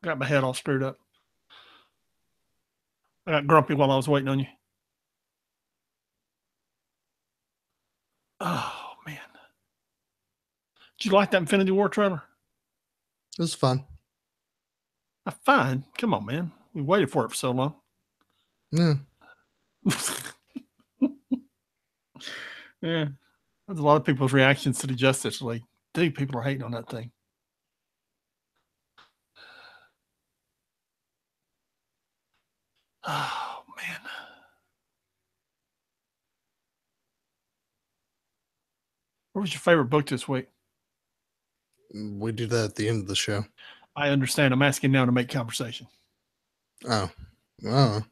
Got my head all screwed up. I got grumpy while I was waiting on you. Oh, man. Did you like that Infinity War trailer? It was fun. Fine. Come on, man. We waited for it for so long. Yeah. Yeah. There's a lot of people's reactions to the Justice League. Dude, people are hating on that thing. Oh, man. What was your favorite book this week? We do that at the end of the show. I understand. I'm asking now to make conversation. Oh. Oh.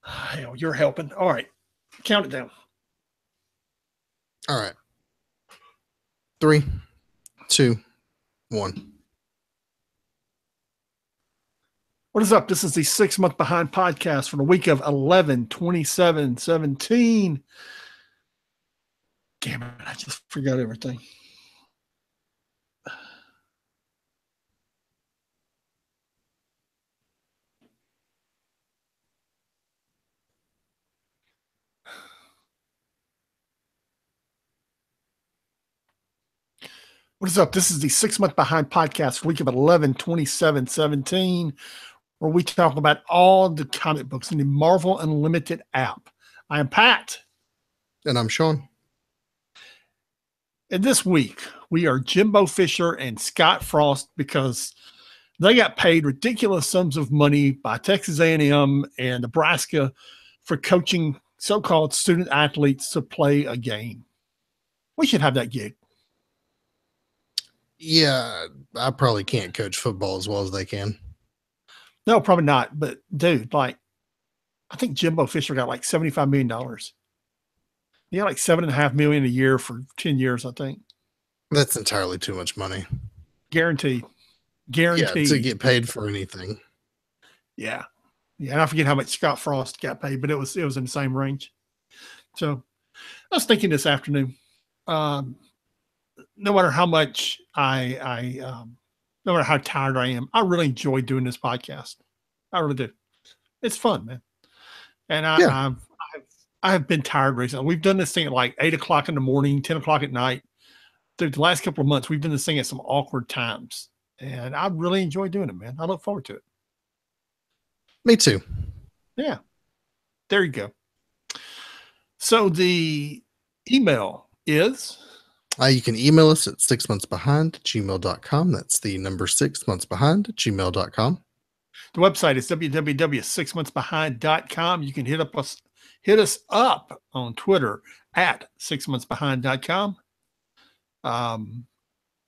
Hell, you're helping. All right. Count it down. All right. 3, 2, 1. What is up? This is the 6 Month Behind podcast for the week of 11/27/17. Damn it. I just forgot everything. What is up? This is the 6 Month Behind podcast, week of 11/27/17, where we talk about all the comic books in the Marvel Unlimited app. I am Pat. And I'm Sean. And this week, we are Jimbo Fisher and Scott Frost because they got paid ridiculous sums of money by Texas A&M and Nebraska for coaching so-called student athletes to play a game. We should have that gig. Yeah, I probably can't coach football as well as they can. No, probably not. But dude, like, I think Jimbo Fisher got like $75 million. He got like $7.5 million a year for 10 years, I think. That's entirely too much money. Guaranteed. Yeah, to get paid for anything. Yeah. Yeah. And I forget how much Scott Frost got paid, but it was in the same range. So I was thinking this afternoon, no matter how much no matter how tired I am, I really enjoy doing this podcast. I really do. It's fun, man. And I have been tired recently. We've done this thing at like 8 o'clock in the morning, 10 o'clock at night. Through the last couple of months, we've done this thing at some awkward times. And I really enjoy doing it, man. I look forward to it. Me too. Yeah. There you go. So the email is you can email us at 6monthsbehind@gmail.com. That's the number 6monthsbehind@gmail.com. The website is www.6monthsbehind.com. You can hit us up on Twitter at 6monthsbehind.com.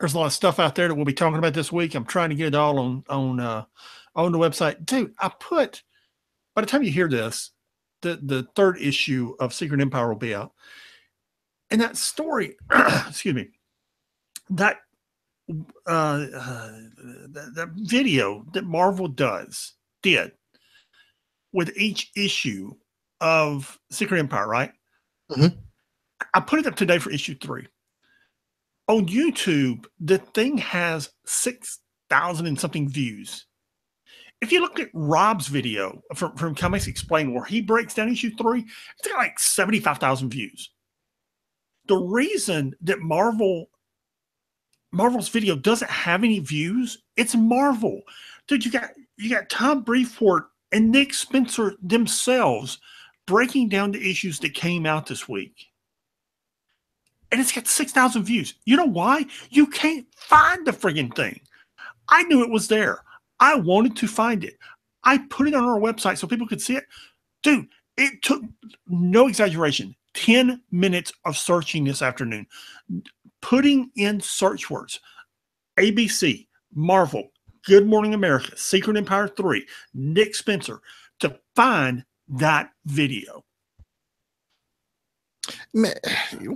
There's a lot of stuff out there that we'll be talking about this week. I'm trying to get it all on the website. Dude, by the time you hear this, the third issue of Secret Empire will be out. And that story, excuse me, that video that Marvel did with each issue of Secret Empire, right? Mm-hmm. I put it up today for issue 3. On YouTube, the thing has 6,000 and something views. If you look at Rob's video from Comics Explained, where he breaks down issue 3, it's got like 75,000 views. The reason that Marvel's video doesn't have any views, it's Marvel. Dude, you got Tom Brevoort and Nick Spencer themselves breaking down the issues that came out this week. And it's got 6,000 views. You know why? You can't find the friggin' thing. I knew it was there. I wanted to find it. I put it on our website so people could see it. Dude, it took, no exaggeration, 10 minutes of searching this afternoon. Putting in search words, ABC, Marvel, Good Morning America, Secret Empire 3, Nick Spencer, to find that video. Man,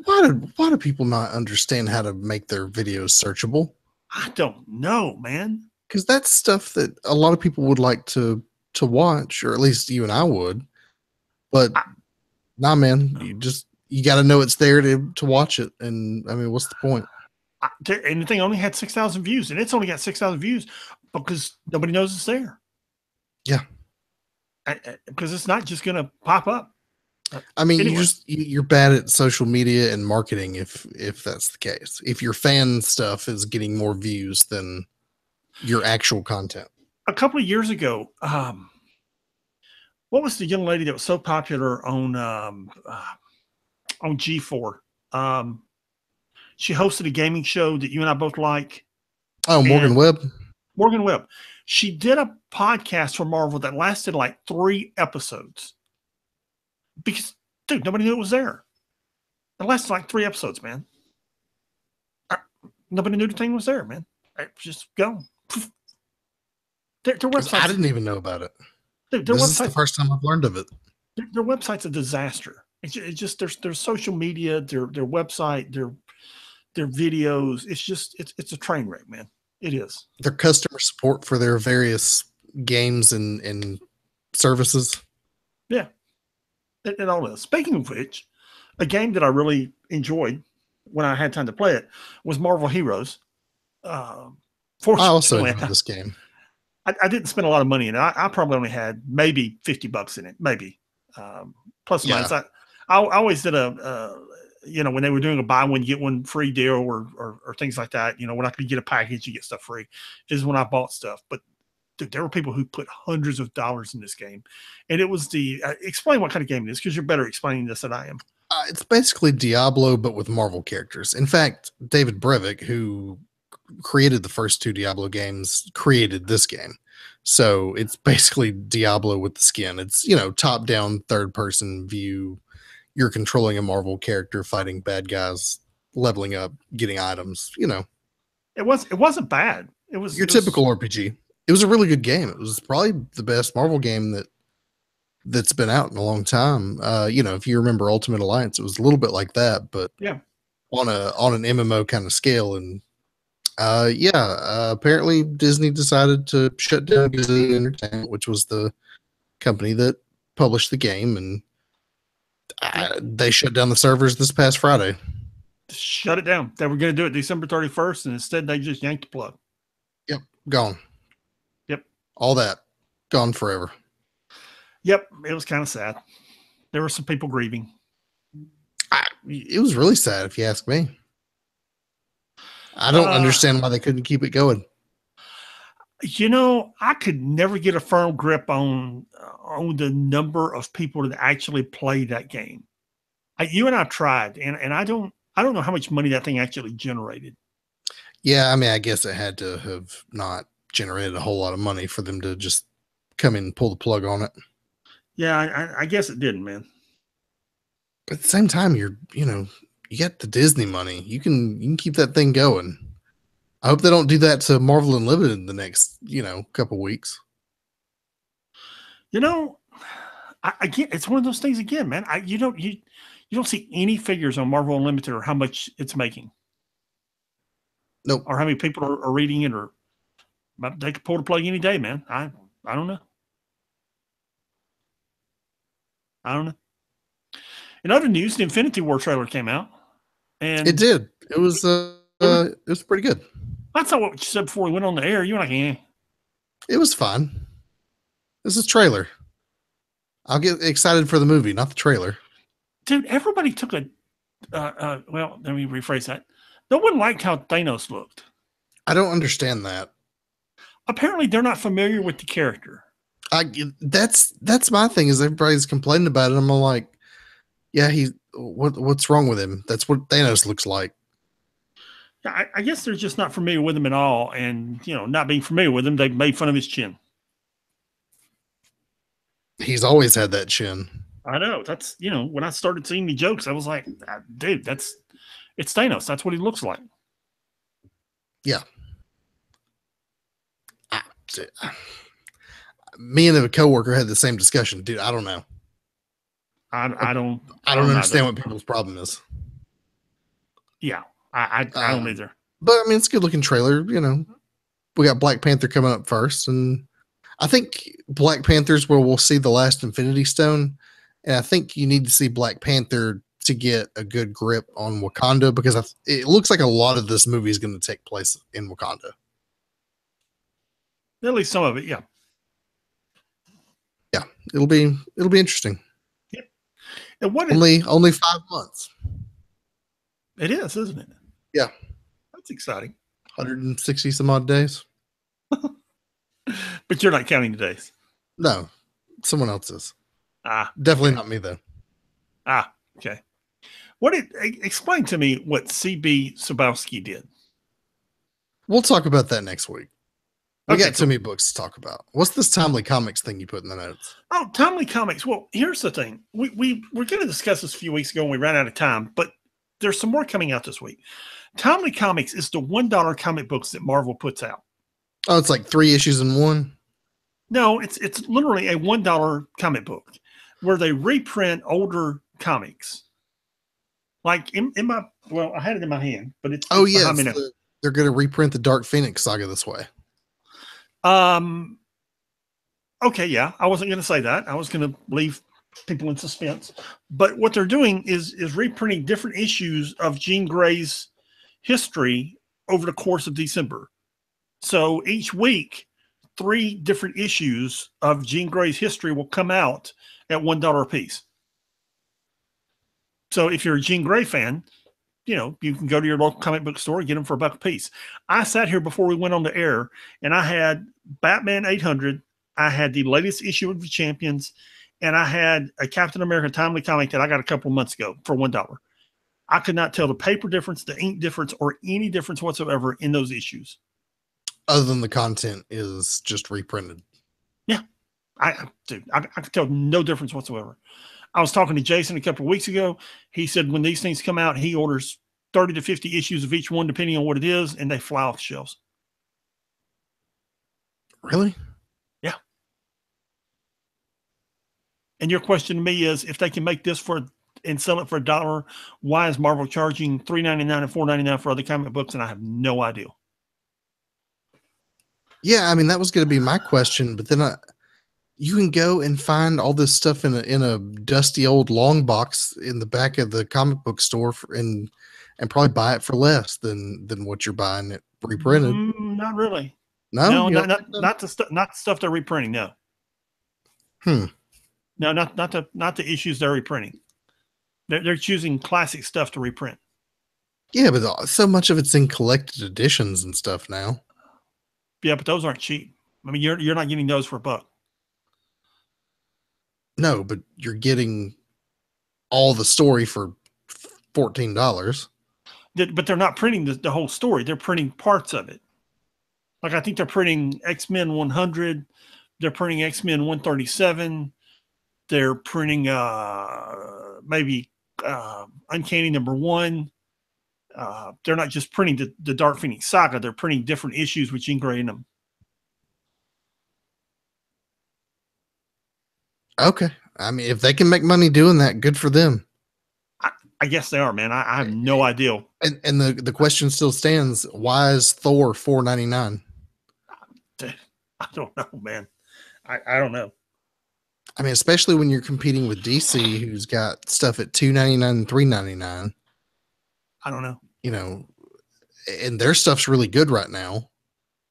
why do people not understand how to make their videos searchable? I don't know, man. Because that's stuff that a lot of people would like to watch, or at least you and I would. But nah, man, you got to know it's there to watch it. And I mean, what's the point? And the thing only had 6,000 views, and it's only got 6,000 views because nobody knows it's there. Yeah. Because it's not just going to pop up. I mean, Anyway. you're bad at social media and marketing if that's the case. If your fan stuff is getting more views than your actual content. A couple of years ago, what was the young lady that was so popular on G4? She hosted a gaming show that you and I both like. Oh, Morgan Webb. Morgan Webb. She did a podcast for Marvel that lasted like 3 episodes. Because, dude, nobody knew it was there. It lasted like 3 episodes, man. Nobody knew the thing was there, man. Just go. Their website. I didn't even know about it. This is the first time I've learned of it. Their website's a disaster. It's just their social media, their website, their videos. It's a train wreck, man. It is. Their customer support for their various games and services. Yeah. It all is. Speaking of which, a game that I really enjoyed when I had time to play it was Marvel Heroes. I also enjoyed this game. I didn't spend a lot of money in it. I probably only had maybe $50 in it, maybe. Plus or minus. I always did when they were doing a buy one, get one free deal or things like that, when I could get a package, you get stuff free, is when I bought stuff. But dude, there were people who put hundreds of dollars in this game. And it was explain what kind of game it is, because you're better explaining this than I am. It's basically Diablo, but with Marvel characters. In fact, David Brevik, who created the first 2 Diablo games, created this game. So it's basically Diablo with the skin. It's, top-down, third-person view. You're controlling a Marvel character, fighting bad guys, leveling up, getting items, It wasn't bad. It was your typical RPG. It was a really good game. It was probably the best Marvel game that's been out in a long time. If you remember Ultimate Alliance, it was a little bit like that, but yeah, on an MMO kind of scale. And apparently Disney decided to shut down Disney Entertainment, which was the company that published the game, and they shut down the servers this past Friday. Shut it down. They were going to do it December 31st, and instead they just yanked the plug. Yep, gone. Yep, all that gone forever. Yep, it was kind of sad. There were some people grieving. It was really sad, if you ask me. I don't understand why they couldn't keep it going. I could never get a firm grip on the number of people that actually play that game. You and I tried, and I don't know how much money that thing actually generated. Yeah, I mean, I guess it had to have not generated a whole lot of money for them to just come in and pull the plug on it. Yeah, I guess it didn't, man. But at the same time, you got the Disney money. You can keep that thing going. I hope they don't do that to Marvel Unlimited in the next, couple weeks. Again, it's one of those things again, man. You don't see any figures on Marvel Unlimited or how much it's making. Nope. Or how many people are reading it, or they could pull the plug any day, man. I don't know. I don't know. In other news, the Infinity War trailer came out, and it did. It was pretty good. That's not what you said before we went on the air. You were like, "Eh." It was fun. This is trailer. I'll get excited for the movie, not the trailer. Dude, everybody took well, let me rephrase that. No one liked how Thanos looked. I don't understand that. Apparently, they're not familiar with the character. That's my thing, is everybody's complaining about it. I'm like, yeah, what's wrong with him? That's what Thanos looks like. I guess they're just not familiar with him at all. And, not being familiar with him, they made fun of his chin. He's always had that chin. I know. That's, when I started seeing the jokes, I was like, dude, it's Thanos. That's what he looks like. Yeah. Me and a coworker had the same discussion. Dude, I don't know. I don't understand what people's problem is. Yeah. I don't either. But I mean, it's a good looking trailer. We got Black Panther coming up first, and I think Black Panther's where we'll see the last Infinity Stone, and I think you need to see Black Panther to get a good grip on Wakanda, because it looks like a lot of this movie is going to take place in Wakanda. At least some of it, yeah. Yeah, it'll be interesting. Yep. And what only 5 months. It is, isn't it? Yeah, that's exciting. 160 some odd days. But you're not counting the days. No, someone else is. okay. Definitely not me though. Okay. Explain to me what CB Cebulski did. We'll talk about that next week. We got too many books to talk about. What's this Timely Comics thing you put in the notes? Oh, Timely Comics. Well, here's the thing. We were going to discuss this a few weeks ago and we ran out of time, but there's some more coming out this week. Timely Comics is the $1 comic books that Marvel puts out. Oh, it's like 3 issues in one? No, it's literally a $1 comic book where they reprint older comics. Like in my, well, I had it in my hand, but it's yeah, they're going to reprint the Dark Phoenix saga this way. Okay, yeah, I wasn't going to say that. I was going to leave people in suspense. But what they're doing is reprinting different issues of Jean Grey's history over the course of December. So each week, 3 different issues of Jean Grey's history will come out at $1 a piece. So if you're a Jean Grey fan, you know, you can go to your local comic book store and get them for $1 a piece. I sat here before we went on the air and I had Batman 800. I had the latest issue of the Champions, and I had a Captain America Timely comic that I got a couple of months ago for $1. I could not tell the paper difference, the ink difference, or any difference whatsoever in those issues. Other than the content is just reprinted. Yeah. I could tell no difference whatsoever. I was talking to Jason a couple of weeks ago. He said when these things come out, he orders 30 to 50 issues of each one, depending on what it is, and they fly off the shelves. Really? Yeah. And your question to me is, if they can make this and sell it for $1, why is Marvel charging $3.99 and $4.99 for other comic books? And I have no idea. Yeah, I mean, that was going to be my question, but then you can go and find all this stuff in a dusty old long box in the back of the comic book store and probably buy it for less than what you're buying it reprinted. Not really. No, not the stuff they're reprinting. No. No, not the issues they're reprinting. They're choosing classic stuff to reprint. Yeah, but so much of it's in collected editions and stuff now. Yeah, but those aren't cheap. I mean, you're not getting those for $1. No, but you're getting all the story for $14. But they're not printing the whole story. They're printing parts of it. Like I think they're printing X-Men 100. They're printing X-Men 137. They're printing maybe Uncanny #1. They're not just printing the Dark Phoenix saga. They're printing different issues with Jean Grey in them. Okay. I mean, if they can make money doing that, good for them. I guess they are, man. I have no idea. And the question still stands: why is Thor $4.99? I don't know, man. I don't know. I mean, especially when you're competing with DC, who's got stuff at $2.99 and $3.99. I don't know. You know, and their stuff's really good right now.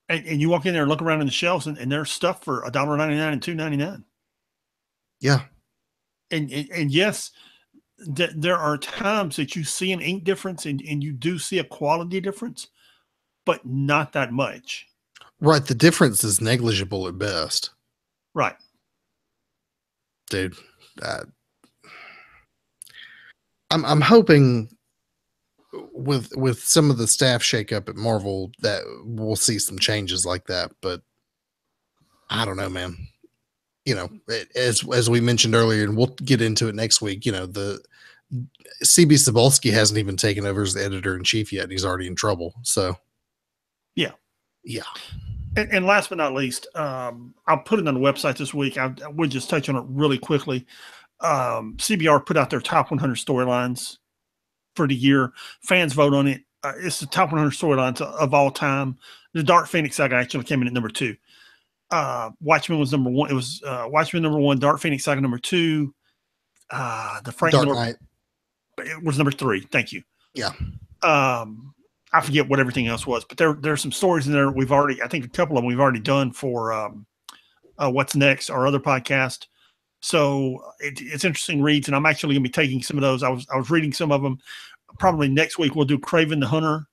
And you walk in there and look around in the shelves, and there's stuff for $1.99 and $2.99. Yeah. And yes, there are times that you see an ink difference and you do see a quality difference, but not that much. Right. The difference is negligible at best. Right. Dude, I'm hoping with some of the staff shakeup at Marvel that we'll see some changes like that, but I don't know, man. You know, as we mentioned earlier, and we'll get into it next week, you know, the CB Cebulski hasn't even taken over as the editor-in-chief yet, and he's already in trouble. So yeah. And last but not least, I'll put it on the website this week. I would just touch on it really quickly. CBR put out their top 100 storylines for the year. Fans vote on it. It's the top 100 storylines of all time. The Dark Phoenix saga actually came in at number 2. Watchmen was number 1. It was Watchmen number 1, Dark Phoenix saga number 2. The Frank Dark Miller, Knight. It was number 3. Thank you. Yeah. I forget what everything else was, but there's some stories in there I think a couple of them we've already done for What's Next, our other podcast. So it's interesting reads, and I'm actually going to be taking some of those. I was reading some of them. Probably next week we'll do Kraven the Hunter,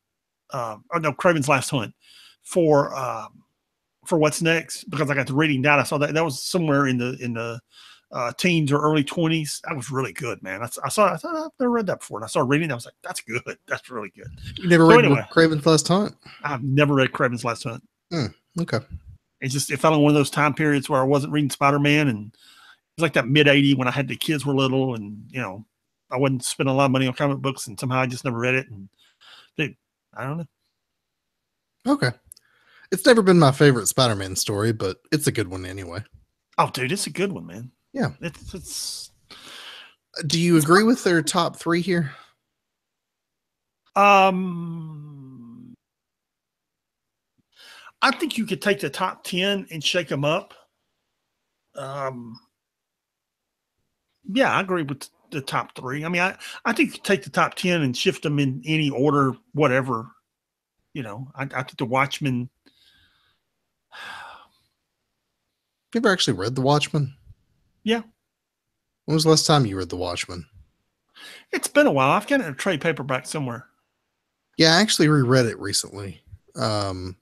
Kraven's Last Hunt for What's Next, because I got the reading down. I saw that was somewhere in the teens or early 20s. That was really good, man. I thought I've never read that before, and I started reading. I was like, that's good. That's really good. You never read Kraven's Last Hunt? I've never read Kraven's Last Hunt. Okay. It fell in one of those time periods where I wasn't reading Spider-Man, and it was like that mid-'80s when I had the kids were little, and I wasn't spending a lot of money on comic books, and somehow I just never read it. And I don't know. Okay. It's never been my favorite Spider-Man story, but it's a good one anyway. Oh, dude, it's a good one, man. Yeah. It's Do you agree with their top 3 here? I think you could take the top 10 and shake them up. Yeah, I agree with the top 3. I mean, I think you take the top 10 and shift them in any order, whatever. I think the Watchmen. You ever actually read The Watchmen? Yeah. When was the last time you read The Watchmen? It's been a while. I've got it in a trade paperback somewhere. Yeah, I actually reread it recently. And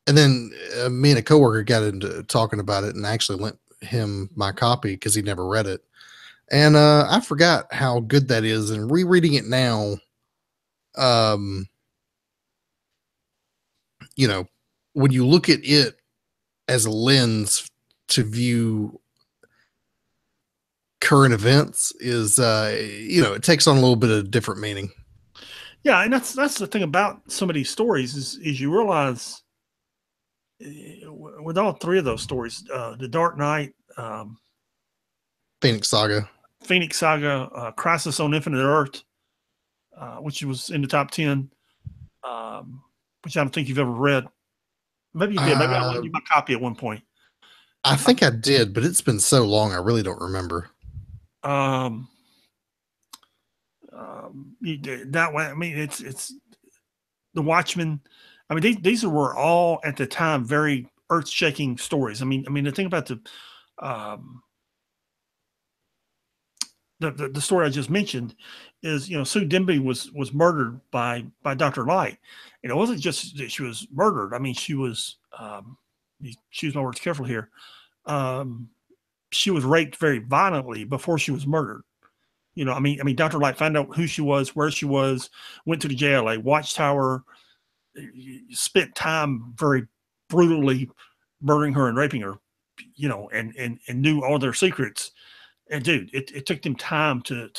then me and a coworker got into talking about it, and I actually lent him my copy because he never read it. And I forgot how good that is. And rereading it now, when you look at it as a lens to view current events, is it takes on a little bit of different meaning. Yeah, and that's the thing about some of these stories is you realize with all 3 of those stories, The Dark Knight, Phoenix Saga, Crisis on Infinite Earth, which was in the top 10, which I don't think you've ever read. Maybe you did. Maybe I lent you my copy at one point. I think I did, but it's been so long, I really don't remember. That way, I mean, it's The Watchmen. I mean, these were all at the time very earth-shaking stories. I mean, the thing about the story I just mentioned is, Sue Denby was murdered by Dr. Light. And it wasn't just that she was murdered. I mean, she was, choose my words carefully here. She was raped very violently before she was murdered. I mean, Dr. Light found out who she was, where she was, went to the JLA Watchtower, spent time very brutally murdering her and raping her, and knew all their secrets. And dude, it took them time to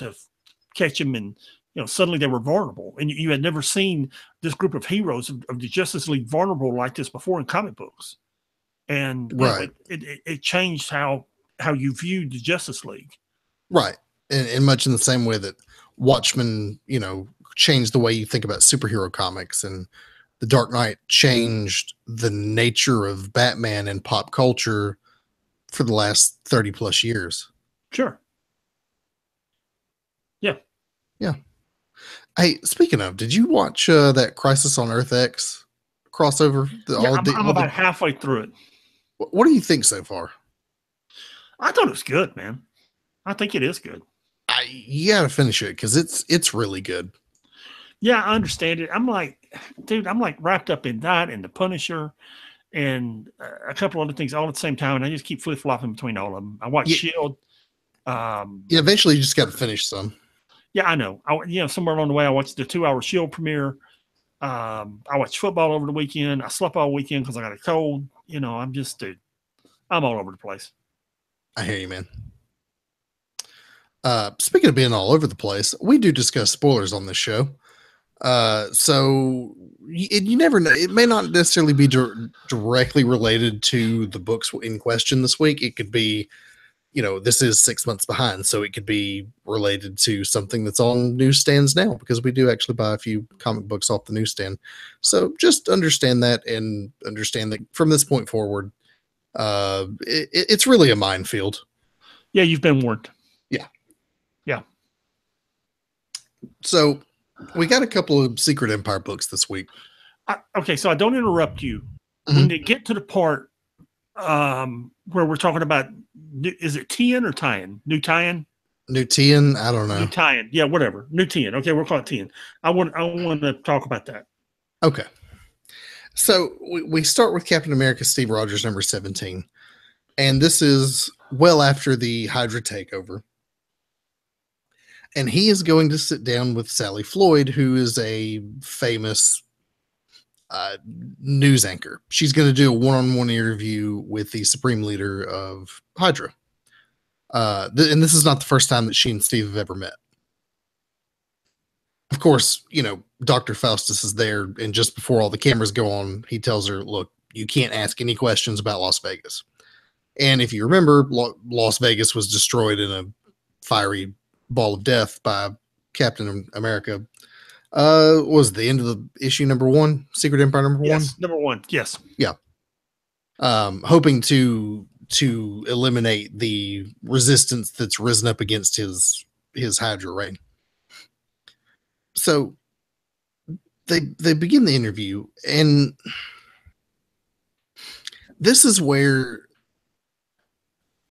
catch him, and suddenly they were vulnerable. And you had never seen this group of heroes of the Justice League vulnerable like this before in comic books. And right, it changed how you viewed the Justice League. Right, and much in the same way that Watchmen, changed the way you think about superhero comics, and The Dark Knight changed the nature of Batman in pop culture for the last 30 plus years. Sure. Yeah. Hey, speaking of, did you watch that Crisis on Earth X crossover? I'm about halfway through it. What do you think so far? I thought it was good, man. I think it is good. You got to finish it because it's really good. Yeah, I understand it. I'm like wrapped up in that and The Punisher and a couple other things all at the same time, and I just keep flip flopping between all of them. I watch Shield. Eventually you just got to finish some. Yeah, I know. Somewhere along the way, I watched the 2-hour Shield premiere. I watched football over the weekend. I slept all weekend because I got a cold. I'm all over the place. I hear you, man. Speaking of being all over the place, we do discuss spoilers on this show. So you never know. It may not necessarily be directly related to the books in question this week. It could be, this is 6 months behind, so it could be related to something that's on newsstands now, because we do actually buy a few comic books off the newsstand. So just understand that, and understand that from this point forward, it's really a minefield. Yeah, you've been warned. Yeah. Yeah. So we got a couple of Secret Empire books this week. Okay, so I don't interrupt you. Mhm. When they get to the part where we're talking about, is it Tian or Tian? New Tian? Newtian, I don't New know. Tian. Yeah, whatever. New Tian. Okay, we'll call it Tian. I want to talk about that. Okay. So we start with Captain America Steve Rogers number 17. And this is well after the Hydra takeover. And he is going to sit down with Sally Floyd, who is a famous news anchor. She's going to do a one-on-one interview with the supreme leader of Hydra. And this is not the first time that she and Steve have ever met. Of course, Dr. Faustus is there, and just before all the cameras go on, he tells her, look, you can't ask any questions about Las Vegas. And if you remember, Las Vegas was destroyed in a fiery ball of death by Captain America. Was the end of the issue number 1, Secret Empire number 1? Yes, number 1. Yes. Yeah. Hoping to eliminate the resistance that's risen up against his Hydra reign. So they begin the interview, and this is where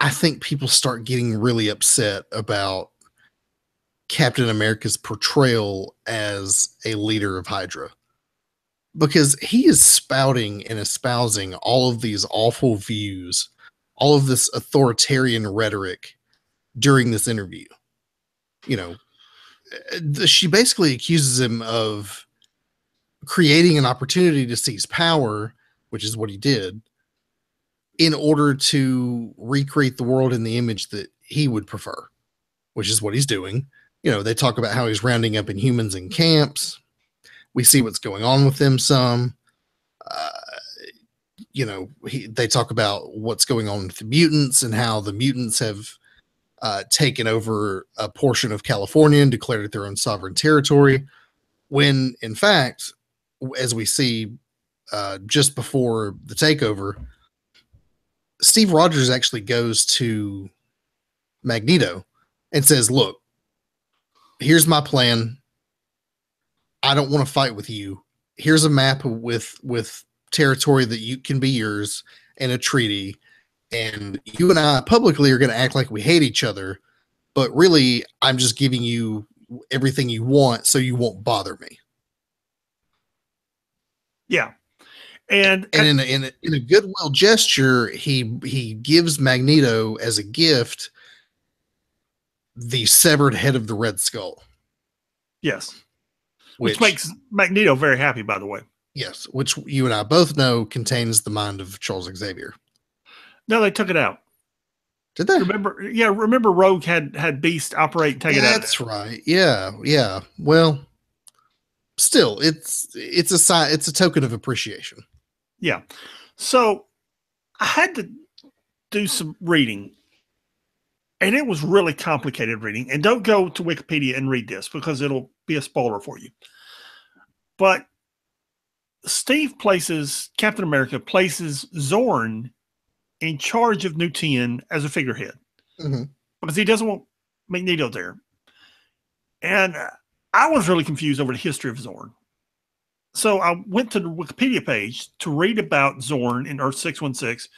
I think people start getting really upset about Captain America's portrayal as a leader of Hydra, because he is spouting and espousing all of these awful views, all of this authoritarian rhetoric during this interview. She basically accuses him of creating an opportunity to seize power, which is what he did, in order to recreate the world in the image that he would prefer, which is what he's doing. They talk about how he's rounding up Inhumans in camps. We see what's going on with them some. They talk about what's going on with the mutants and how the mutants have taken over a portion of California and declared it their own sovereign territory, when in fact, as we see just before the takeover, Steve Rogers actually goes to Magneto and says, look, here's my plan. I don't want to fight with you. Here's a map with territory that you can be yours and a treaty. And you and I publicly are going to act like we hate each other, but really I'm just giving you everything you want so you won't bother me. Yeah. And in a goodwill gesture, he gives Magneto as a gift the severed head of the Red Skull. Yes. Which makes Magneto very happy, by the way. Yes, which you and I both know contains the mind of Charles Xavier. No, they took it out. Did they? Remember Rogue had Beast operate and take it out. That's right. Yeah. Well, still, it's a token of appreciation. Yeah. So I had to do some reading, and it was really complicated reading. And don't go to Wikipedia and read this because it'll be a spoiler for you. But Captain America places Zorn in charge of New Tian as a figurehead, because he doesn't want Magneto there. And I was really confused over the history of Zorn. So I went to the Wikipedia page to read about Zorn in Earth 616.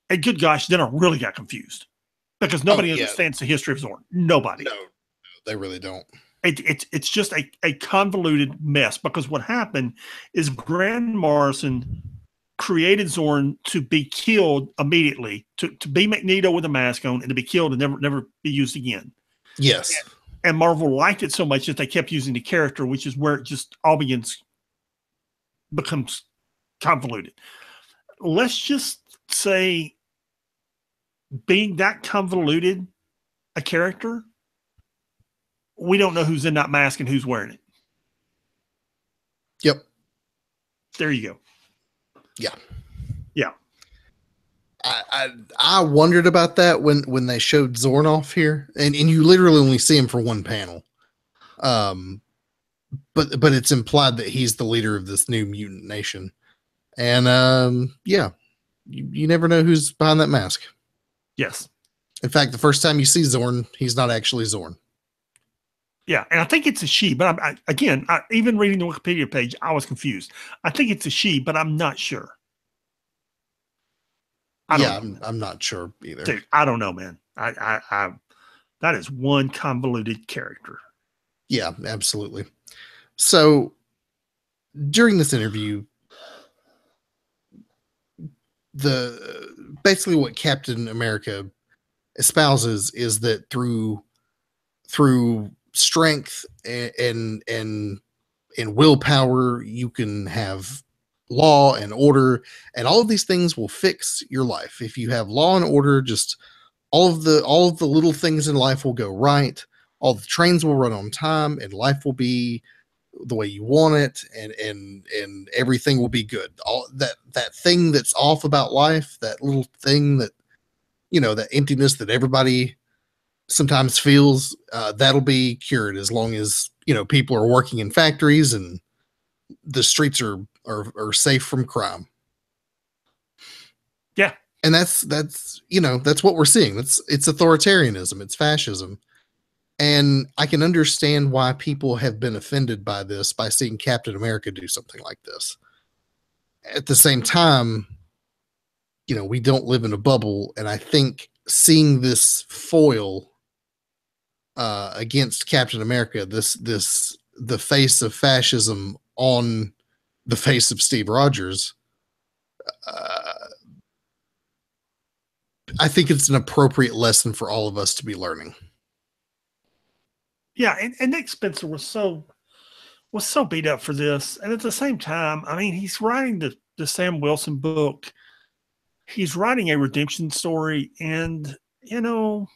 And good gosh, then I really got confused because nobody understands the history of Zorn. Nobody. No, they really don't. It's just a convoluted mess, because what happened is Grant Morrison created Zorn to be killed immediately, to be Magneto with a mask on and to be killed and never be used again. Yes. And Marvel liked it so much that they kept using the character, which is where it just all becomes convoluted. Let's just say, being that convoluted a character, we don't know who's in that mask and who's wearing it. Yep. There you go. Yeah. I wondered about that when they showed Zorn off here, and you literally only see him for one panel. But it's implied that he's the leader of this new mutant nation. And you never know who's behind that mask. Yes. In fact, the first time you see Zorn, he's not actually Zorn. Yeah, and I think it's a she, but again, even reading the Wikipedia page, I was confused. I think it's a she, but I'm not sure. I don't know. I'm not sure either. Dude, I don't know, man. I that is one convoluted character. Yeah, absolutely. So during this interview, basically what Captain America espouses is that through strength and willpower, you can have law and order, and all of these things will fix your life. If you have law and order, just all of the little things in life will go right. All the trains will run on time, and life will be the way you want it, and everything will be good. All that thing that's off about life, that little thing that, that emptiness that everybody sometimes feels, that'll be cured as long as people are working in factories and the streets are safe from crime. Yeah, and that's that's what we're seeing. It's authoritarianism, it's fascism. And I can understand why people have been offended by this, by seeing Captain America do something like this. At the same time, we don't live in a bubble, and I think seeing this foil against Captain America, the face of fascism on the face of Steve Rogers, I think it's an appropriate lesson for all of us to be learning. Yeah, and Nick Spencer was so beat up for this, and at the same time, I mean, he's writing the Sam Wilson book. He's writing a redemption story, and I don't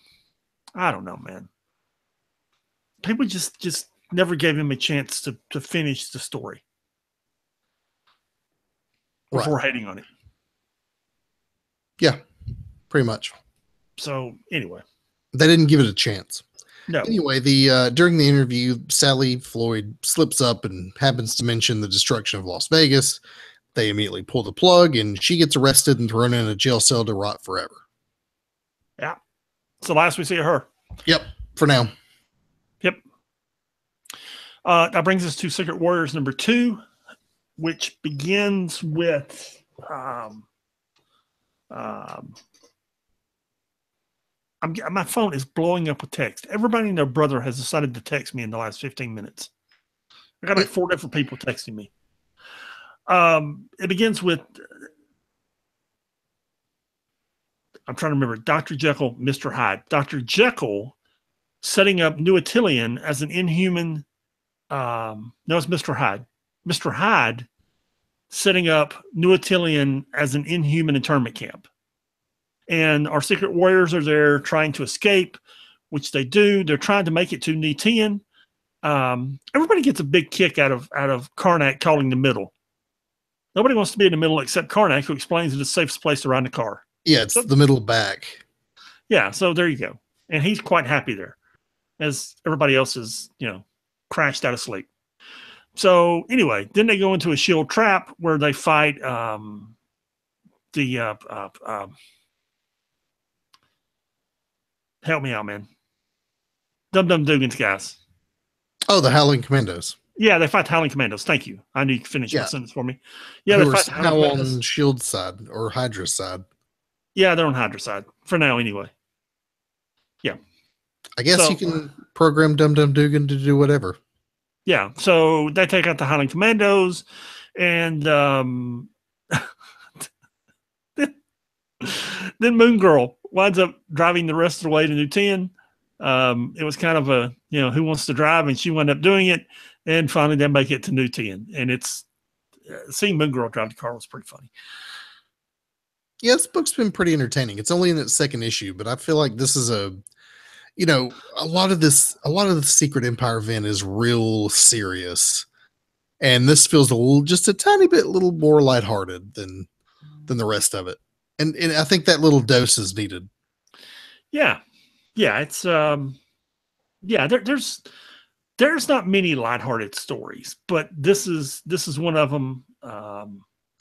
know, man. People just never gave him a chance to finish the story before hating on it. Yeah, pretty much. So anyway, they didn't give it a chance. No. Anyway, during the interview, Sally Floyd slips up and happens to mention the destruction of Las Vegas. They immediately pull the plug, and she gets arrested and thrown in a jail cell to rot forever. Yeah. It's the last we see of her. Yep, for now. Yep. That brings us to Secret Warriors number 2, which begins with my phone is blowing up with text. Everybody and their brother has decided to text me in the last 15 minutes. I got like 4 different people texting me. It begins with, I'm trying to remember, Dr. Jekyll, Mr. Hyde. Dr. Jekyll setting up New Attilan as an inhuman. No, it's Mr. Hyde. Mr. Hyde setting up New Attilan as an inhuman internment camp. And our Secret Warriors are there trying to escape, which they do. They're trying to make it to Nitian. Everybody gets a big kick out of Karnak calling the middle. Nobody wants to be in the middle except Karnak, who explains it's the safest place to ride in the car. Yeah, it's the middle back. Yeah, so there you go. And he's quite happy there, as everybody else is, crashed out of sleep. So anyway, then they go into a shield trap where they fight help me out, man. Dum Dum Dugan's guys. Oh, the Howling Commandos. Yeah, they fight the Howling Commandos. Thank you. I knew you could finish my sentence for me. Yeah, they fight now on Shield's side or Hydra's side. Yeah, they're on Hydra's side for now, anyway. Yeah, I guess you can program Dum Dum Dugan to do whatever. Yeah, so they take out the Howling Commandos, and then Moon Girl winds up driving the rest of the way to Nitian. It was kind of a, who wants to drive, and she wound up doing it, and finally they make it to Nitian. And it's seeing Moon Girl drive the car was pretty funny. Yeah, this book's been pretty entertaining. It's only in its 2nd issue, but I feel like this is a lot of the Secret Empire event is real serious, and this feels just a tiny bit, little more lighthearted than the rest of it. And I think that little dose is needed. Yeah. It's there's not many lighthearted stories, but this is one of them.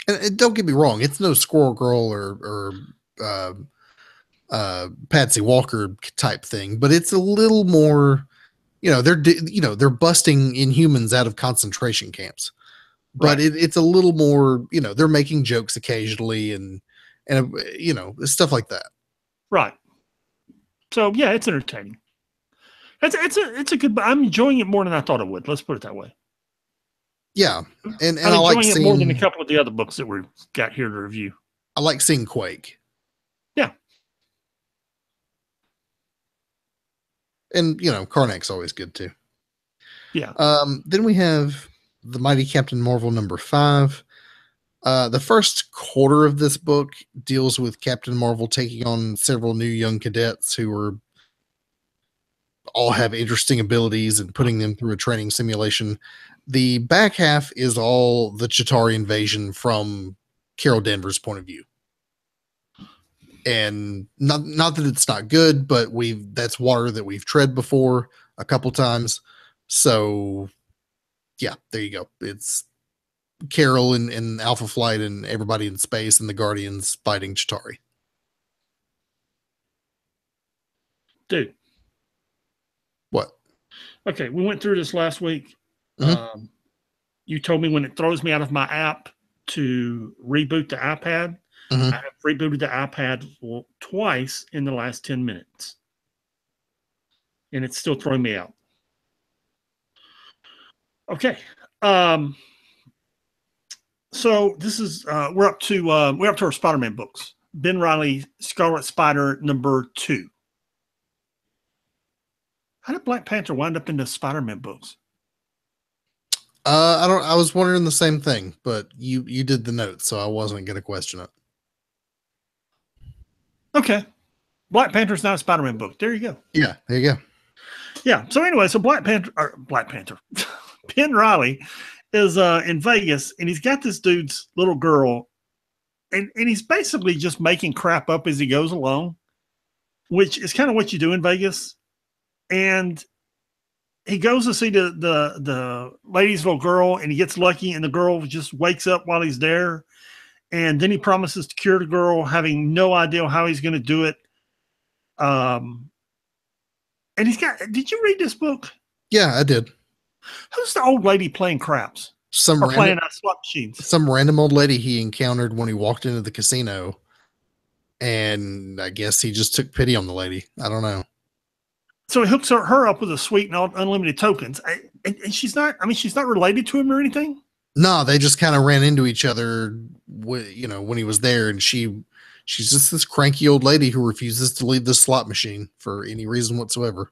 And don't get me wrong, it's no Squirrel Girl or Patsy Walker type thing, but it's a little more, they're busting Inhumans out of concentration camps, but Right. it's a little more, they're making jokes occasionally and stuff like that. Right. So yeah, it's entertaining. It's a good. I'm enjoying it more than I thought I would. Let's put it that way. Yeah, and I'm I like enjoying it more than a seeing couple of the other books that we've got here to review. Quake. Yeah. And Karnak's always good too. Yeah. Then we have the Mighty Captain Marvel #5. The first quarter of this book deals with Captain Marvel taking on several new young cadets who all have interesting abilities and putting them through a training simulation. The back half is all the Chitauri invasion from Carol Danvers' point of view. And not that it's not good, but that's water that we've tread before a couple times. So yeah, there you go. It's Carol and Alpha Flight and everybody in space and the Guardians fighting Chitauri. Dude. What? Okay, we went through this last week. Mhm. You told me when it throws me out of my app to reboot the iPad. Mhm. I have rebooted the iPad twice in the last 10 minutes. And it's still throwing me out. Okay. So this is we're up to our Spider-Man books. Ben Reilly, Scarlet Spider #2. How did Black Panther wind up in the Spider-Man books? I was wondering the same thing, but you did the notes, so I wasn't going to question it. Okay. Black Panther's not a Spider-Man book. There you go. Yeah, there you go. Yeah. So anyway, so Black Panther, Ben Reilly is in Vegas, and he's got this dude's little girl, and he's basically just making crap up as he goes along, which is kind of what you do in Vegas. And he goes to see the lady's little girl, and he gets lucky, and the girl just wakes up while he's there. And then he promises to cure the girl, having no idea how he's going to do it. And he's got. Did you read this book? Yeah, I did. Who's the old lady playing craps? Playing slot machines? Some random old lady he encountered when he walked into the casino, and I guess he just took pity on the lady. I don't know. So he hooks her up with a suite and unlimited tokens. And she's not. I mean, she's not related to him or anything. No, they just kind of ran into each other, when he was there, and she's just this cranky old lady who refuses to leave the slot machine for any reason whatsoever.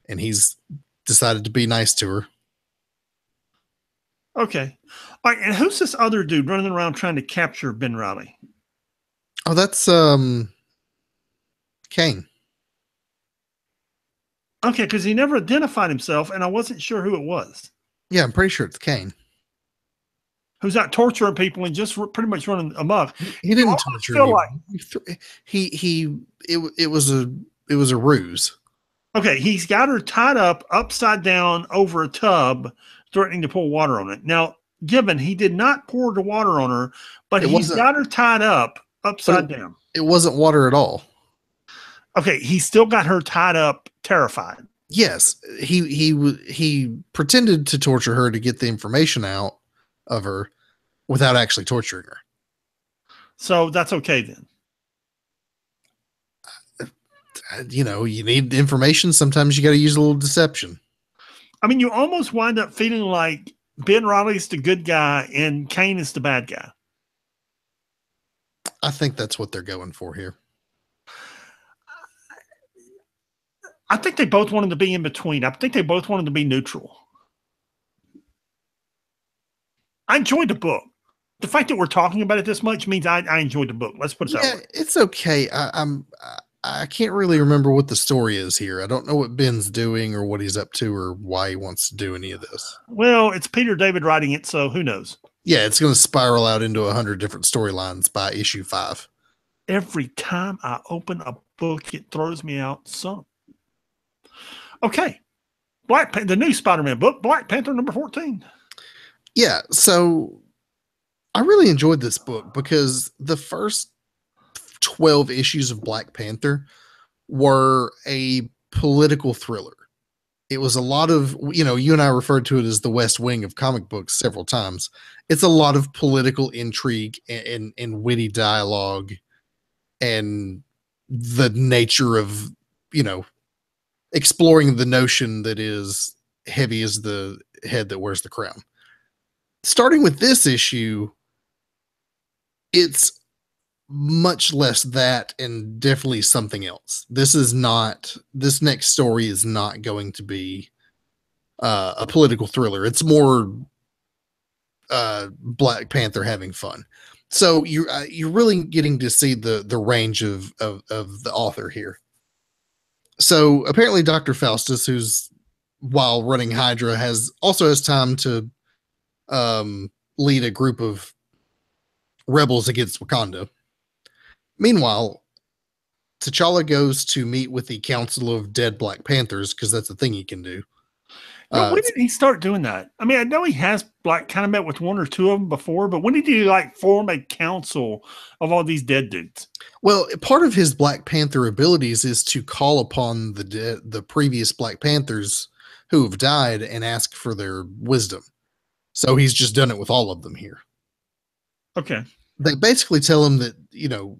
And he's decided to be nice to her. Okay. All right. And who's this other dude running around trying to capture Ben Reilly? Oh, that's Kane. Okay, because he never identified himself, and I wasn't sure who it was. Yeah, I'm pretty sure it's Kane. Who's out torturing people and just pretty much running amok. He didn't torture anyone. It was a ruse. Okay, he's got her tied up upside down over a tub, threatening to pour water on it. Now, given he did not pour the water on her, but he's got her tied up upside down. It wasn't water at all. Okay, he still got her tied up, terrified. Yes, he pretended to torture her to get the information out of her without actually torturing her. So that's okay then. You need information. Sometimes you got to use a little deception. I mean, you almost wind up feeling like Ben Reilly's the good guy and Kane is the bad guy. I think that's what they're going for here. I think they both wanted to be in between. I think they both wanted to be neutral. I enjoyed the book. The fact that we're talking about it this much means I enjoyed the book. Let's put it that way. It's okay. I can't really remember what the story is here. I don't know what Ben's doing or what he's up to or why he wants to do any of this. Well, it's Peter David writing it, so who knows? Yeah, it's going to spiral out into 100 different storylines by issue 5. Every time I open a book, it throws me out some. Okay. The new Spider-Man book, Black Panther #14. Yeah, so I really enjoyed this book because the first 12 issues of Black Panther were a political thriller. It was a lot of, you and I referred to it as the West Wing of comic books several times. It's a lot of political intrigue and witty dialogue and the nature of, exploring the notion that is heavy as the head that wears the crown. Starting with this issue, it's much less that and definitely something else. This next story is not going to be a political thriller. It's more Black Panther having fun. So you're really getting to see the range of the author here. So apparently Dr. Faustus, who's while running Hydra, also has time to lead a group of rebels against Wakanda. Meanwhile, T'Challa goes to meet with the Council of Dead Black Panthers because that's a thing he can do. When did he start doing that? I mean, I know he has kind of met with one or two of them before, but when did he form a council of all these dead dudes? Well, part of his Black Panther abilities is to call upon the previous Black Panthers who have died and ask for their wisdom. So he's just done it with all of them here. Okay. They basically tell him that,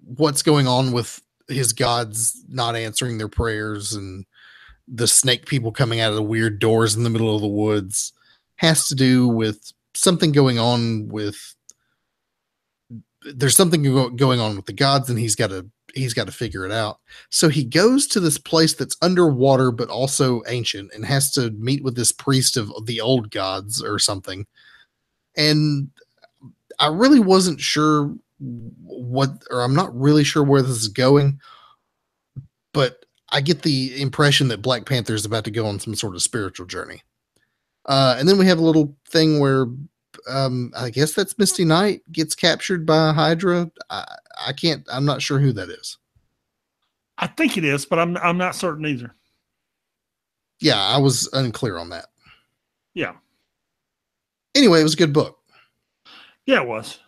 what's going on with his gods not answering their prayers and the snake people coming out of the weird doors in the middle of the woods has to do with something going on with there's something going on with the gods, and he's got to figure it out. So he goes to this place that's underwater but also ancient and has to meet with this priest of the old gods or something. And I really wasn't sure I'm not really sure where this is going, but I get the impression that Black Panther is about to go on some sort of spiritual journey. And then we have a little thing where I guess that's Misty Knight gets captured by Hydra. I'm not sure who that is. I think it is, but I'm not certain either. Yeah, I was unclear on that. Yeah. Anyway, it was a good book. Yeah, it was.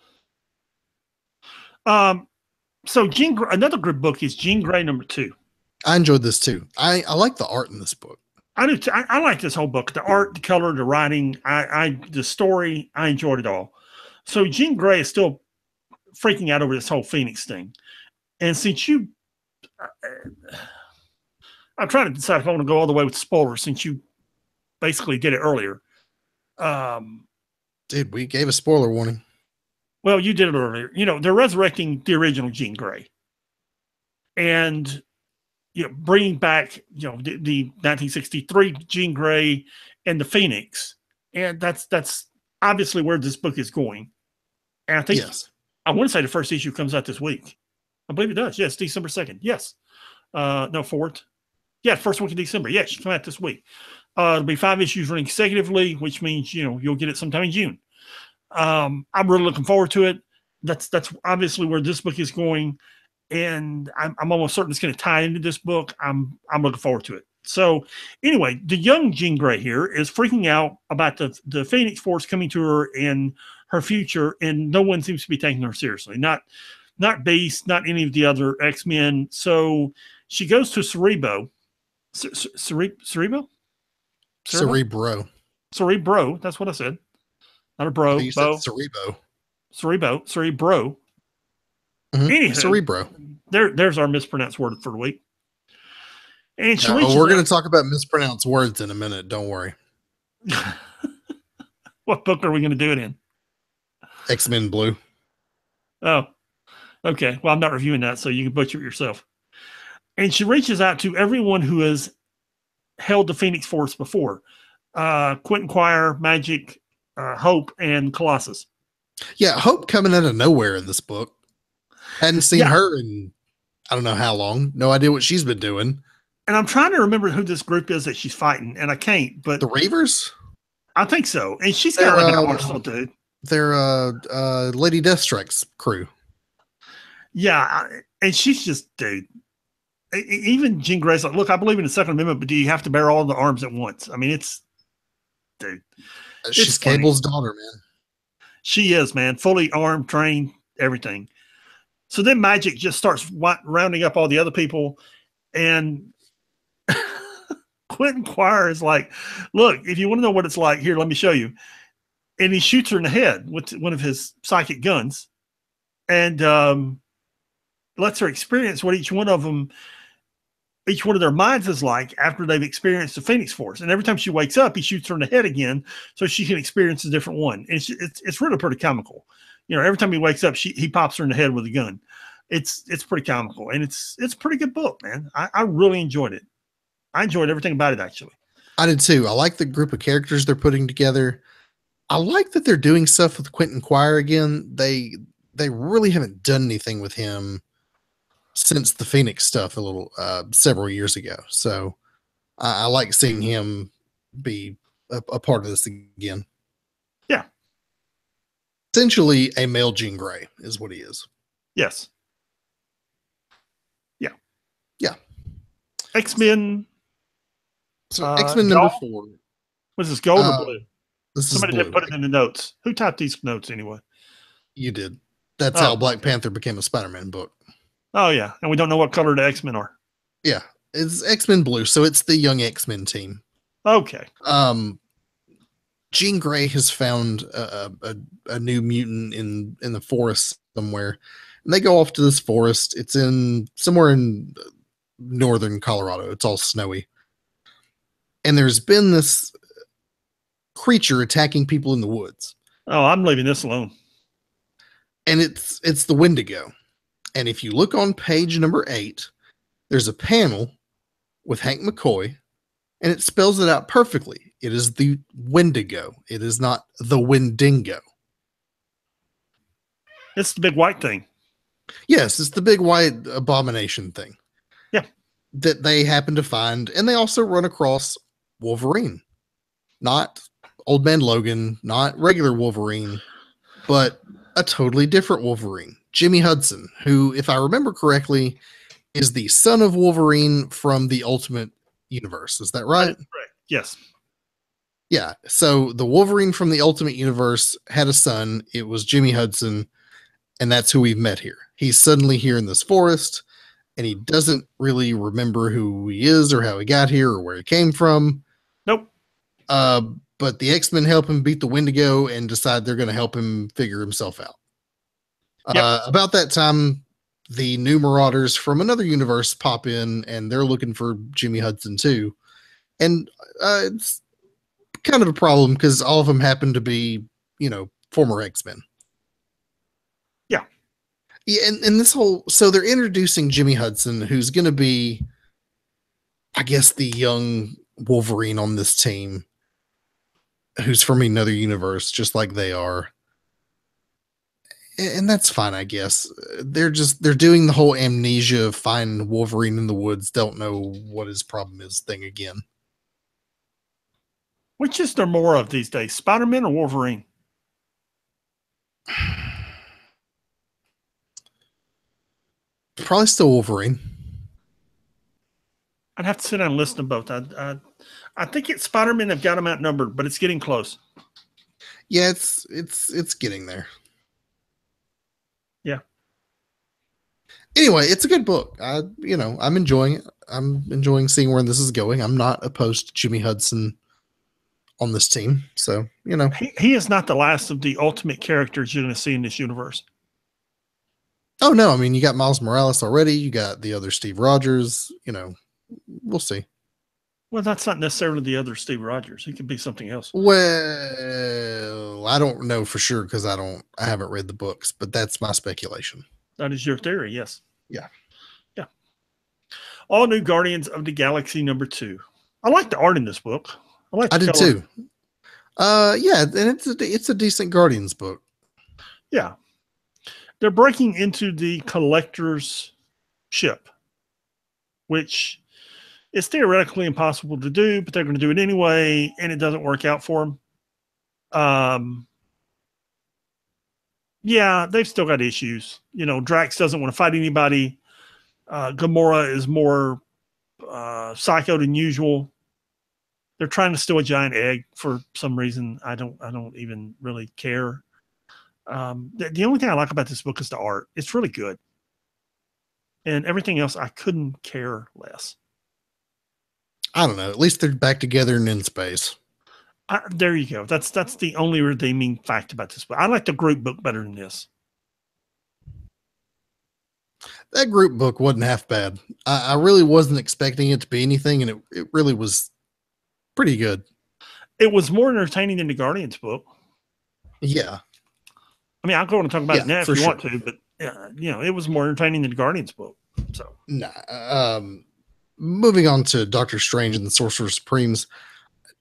So another good book is Jean Grey #2. I enjoyed this too. I like the art in this book. I do too. I like this whole book. The art, the color, the writing, the story, I enjoyed it all. So Jean Grey is still freaking out over this whole Phoenix thing. And since I'm trying to decide if I want to go all the way with spoilers since you basically did it earlier. Dude, we gave a spoiler warning. Well, you did it earlier. They're resurrecting the original Jean Grey. And bringing back, the 1963 Jean Grey and the Phoenix. And that's obviously where this book is going. And I think, yes. I want to say the first issue comes out this week. I believe it does. Yes, December 2nd. Yes. No, 4th. Yeah, first week of December. Yes, it come out this week. It'll be 5 issues running consecutively, which means, you'll get it sometime in June. I'm really looking forward to it. That's obviously where this book is going. And I'm almost certain it's going to tie into this book. I'm looking forward to it. So anyway, the young Jean Grey here is freaking out about the Phoenix Force coming to her in her future, and no one seems to be taking her seriously. Not Beast, not any of the other X-Men. So she goes to Cerebro. Cerebro? Cerebro. That's what I said. Not a bro. You said Cerebro. Cerebro. Mm-hmm. Anywho, Cerebro. There's our mispronounced word for the week. And we're going to talk about mispronounced words in a minute. Don't worry. What book are we going to do it in? X-Men Blue. Oh, okay. Well, I'm not reviewing that, so you can butcher it yourself. And she reaches out to everyone who has held the Phoenix Force before. Quentin Quire, Magic, Hope, and Colossus. Yeah, Hope coming out of nowhere in this book. Hadn't seen her in I don't know how long. No idea what she's been doing. And I'm trying to remember who this group is that she's fighting, and I can't. But the Reavers? I think so. And she's got like an arsenal, dude. They're Lady Deathstrike's crew. Yeah, and she's just, dude. Even Jean Grey's like, look, I believe in the Second Amendment, but do you have to bear all the arms at once? I mean, it's, dude. She's Cable's daughter, man. She is, man. Fully armed, trained, everything. So then Magic just starts rounding up all the other people, and Quentin Quire is like, look, if you want to know what it's like, here, let me show you. And he shoots her in the head with one of his psychic guns, and lets her experience what each one of their minds is like after they've experienced the Phoenix Force. And every time she wakes up, he shoots her in the head again so she can experience a different one. And it's really pretty comical. You know, every time he wakes up, he pops her in the head with a gun. It's pretty comical, and it's a pretty good book, man. I really enjoyed it. I enjoyed everything about it, actually. I did too. I like the group of characters they're putting together. I like that they're doing stuff with Quentin Quire again. They really haven't done anything with him since the Phoenix stuff several years ago. So I like seeing him be a part of this again. Yeah. Essentially a male Jean Grey is what he is. Yes. Yeah. Yeah. X-Men. So X-Men number 4. Was this gold or blue? Somebody did put it in the notes. Who typed these notes anyway? You did. That's how Black Panther became a Spider-Man book. Oh, yeah. And we don't know what color the X-Men are. Yeah. It's X-Men blue, so it's the young X-Men team. Okay. Jean Grey has found a new mutant in the forest somewhere. And they go off to this forest. It's somewhere in northern Colorado. It's all snowy. And there's been this creature attacking people in the woods. Oh, I'm leaving this alone. And it's the Wendigo. And if you look on page number 8, there's a panel with Hank McCoy, and it spells it out perfectly. It is the Wendigo. It is not the Wendigo. It's the big white thing. Yes, it's the big white abomination thing. Yeah. That they happen to find, and they also run across Wolverine. Not Old Man Logan, not regular Wolverine, but a totally different Wolverine. Jimmy Hudson, who, if I remember correctly, is the son of Wolverine from the Ultimate Universe. Is that right? Right. Yes. Yeah. So the Wolverine from the Ultimate Universe had a son. It was Jimmy Hudson, and that's who we've met here. He's suddenly here in this forest, and he doesn't really remember who he is or how he got here or where he came from. Nope. But the X-Men help him beat the Wendigo and decide they're going to help him figure himself out. Yep. About that time, the new Marauders from another universe pop in, and they're looking for Jimmy Hudson too. And it's kind of a problem because all of them happen to be, former X-Men. Yeah. Yeah, and so they're introducing Jimmy Hudson, who's going to be, I guess, the young Wolverine on this team, who's from another universe, just like they are. And that's fine, I guess. They're doing the whole amnesia, find Wolverine in the woods, don't know what his problem is thing again. Which is there more of these days, Spider-Man or Wolverine? Probably still Wolverine. I'd have to sit down and listen to both. I think it's Spider-Man have got them outnumbered, but it's getting close. Yeah, it's getting there. Yeah. Anyway, it's a good book. I'm enjoying it. I'm enjoying seeing where this is going. I'm not opposed to Jimmy Hudson on this team. So, He is not the last of the ultimate characters you're going to see in this universe. Oh, no. I mean, you got Miles Morales already. You got the other Steve Rogers. We'll see. Well, that's not necessarily the other Steve Rogers. He could be something else. Well, I don't know for sure because I haven't read the books, but that's my speculation. That is your theory, yes. Yeah. Yeah. All New Guardians of the Galaxy #2. I like the art in this book. I did too. Yeah, and it's a decent Guardians book. Yeah. They're breaking into the Collector's ship, which is theoretically impossible to do, but they're going to do it anyway, and it doesn't work out for them. Yeah, they've still got issues. Drax doesn't want to fight anybody. Gamora is more psycho than usual. They're trying to steal a giant egg for some reason. I don't even really care. The only thing I like about this book is the art. It's really good. And everything else, I couldn't care less. I don't know. At least they're back together and in space. There you go. That's the only redeeming fact about this book. I like the group book better than this. That group book wasn't half bad. I really wasn't expecting it to be anything, and it really was pretty good. It was more entertaining than the Guardians book. Yeah. I mean, I'll go on and talk about it now if you sure. want to, but it was more entertaining than the Guardians book. So, moving on to Doctor Strange and the Sorcerer Supremes.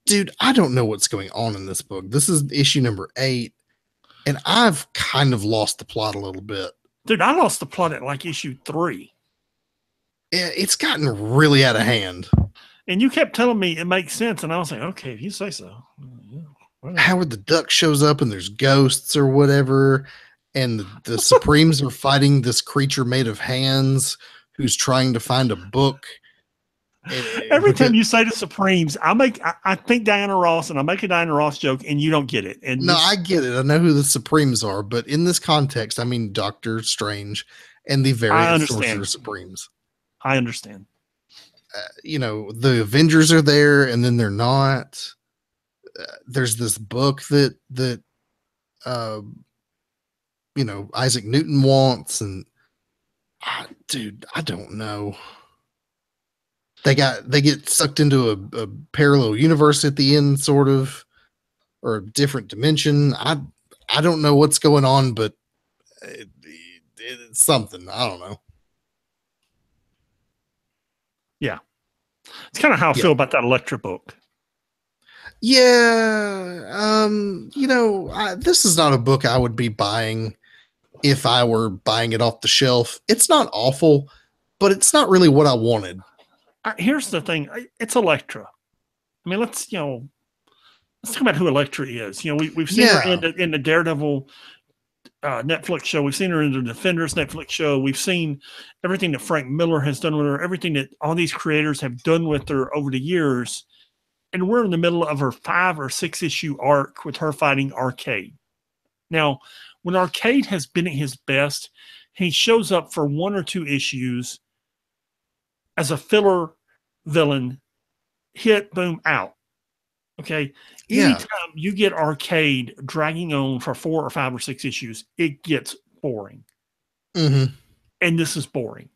Dude, I don't know what's going on in this book. This is issue number 8, and I've kind of lost the plot a little bit. Dude, I lost the plot at like issue 3. It's gotten really out of hand. And you kept telling me it makes sense, and I was like, okay, if you say so. Howard the Duck shows up, and there's ghosts or whatever, and the Supremes are fighting this creature made of hands who's trying to find a book. Every time you say the Supremes, I think Diana Ross, and I make a Diana Ross joke, and you don't get it. And no, I get it. I know who the Supremes are, but in this context, I mean Doctor Strange and the various Sorcerer Supremes. I understand. The Avengers are there, and then they're not. There's this book that Isaac Newton wants, and dude, I don't know. They get sucked into a parallel universe at the end, sort of, or a different dimension. I don't know what's going on, but it's something. I don't know. Yeah, it's kind of how I feel about that Elektra book. Yeah, this is not a book I would be buying if I were buying it off the shelf. It's not awful, but it's not really what I wanted. Here's the thing. It's Elektra. I mean, let's talk about who Elektra is. We've seen her in the Daredevil Netflix show. We've seen her in the Defenders Netflix show. We've seen everything that Frank Miller has done with her, everything that all these creators have done with her over the years. And we're in the middle of her 5 or 6 issue arc with her fighting Arcade. Now, when Arcade has been at his best, he shows up for 1 or 2 issues as a filler villain, hit, boom, out. Okay. Anytime you get Arcade dragging on for 4 or 5 or 6 issues, it gets boring. Mm-hmm. And this is boring.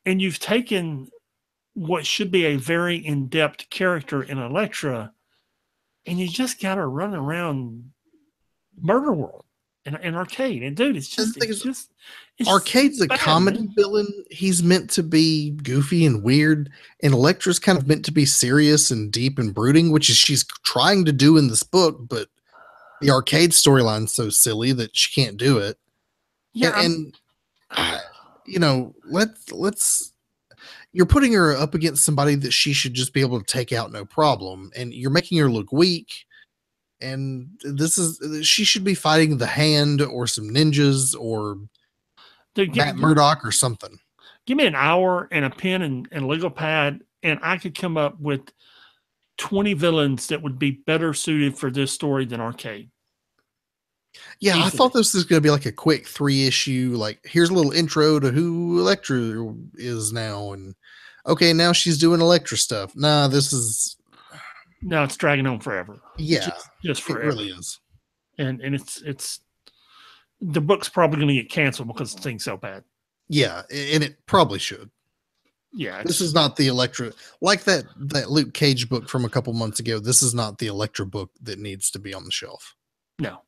And you've taken what should be a very in-depth character in Elektra, and you just got her running around Murder World and Arcade. And dude, it's Arcade's a comedy villain. He's meant to be goofy and weird, and Elektra's kind of meant to be serious and deep and brooding, which is she's trying to do in this book, but the Arcade storyline's so silly that she can't do it. Yeah, let's you're putting her up against somebody that she should just be able to take out no problem, and you're making her look weak. And she should be fighting the Hand or some ninjas or Matt Murdock or something. Give me an hour and a pen and a legal pad, and I could come up with 20 villains that would be better suited for this story than Arcade. Yeah, easily. I thought this was going to be like a quick 3-issue, like here's a little intro to who Elektra is now, and okay, now she's doing Elektra stuff. Nah, it's dragging on forever. Yeah, just forever. It really is. And it's the book's probably going to get canceled because the thing's so bad. Yeah, and it probably should. Yeah, this is not the Elektra, like that Luke Cage book from a couple months ago. This is not the Elektra book that needs to be on the shelf. No.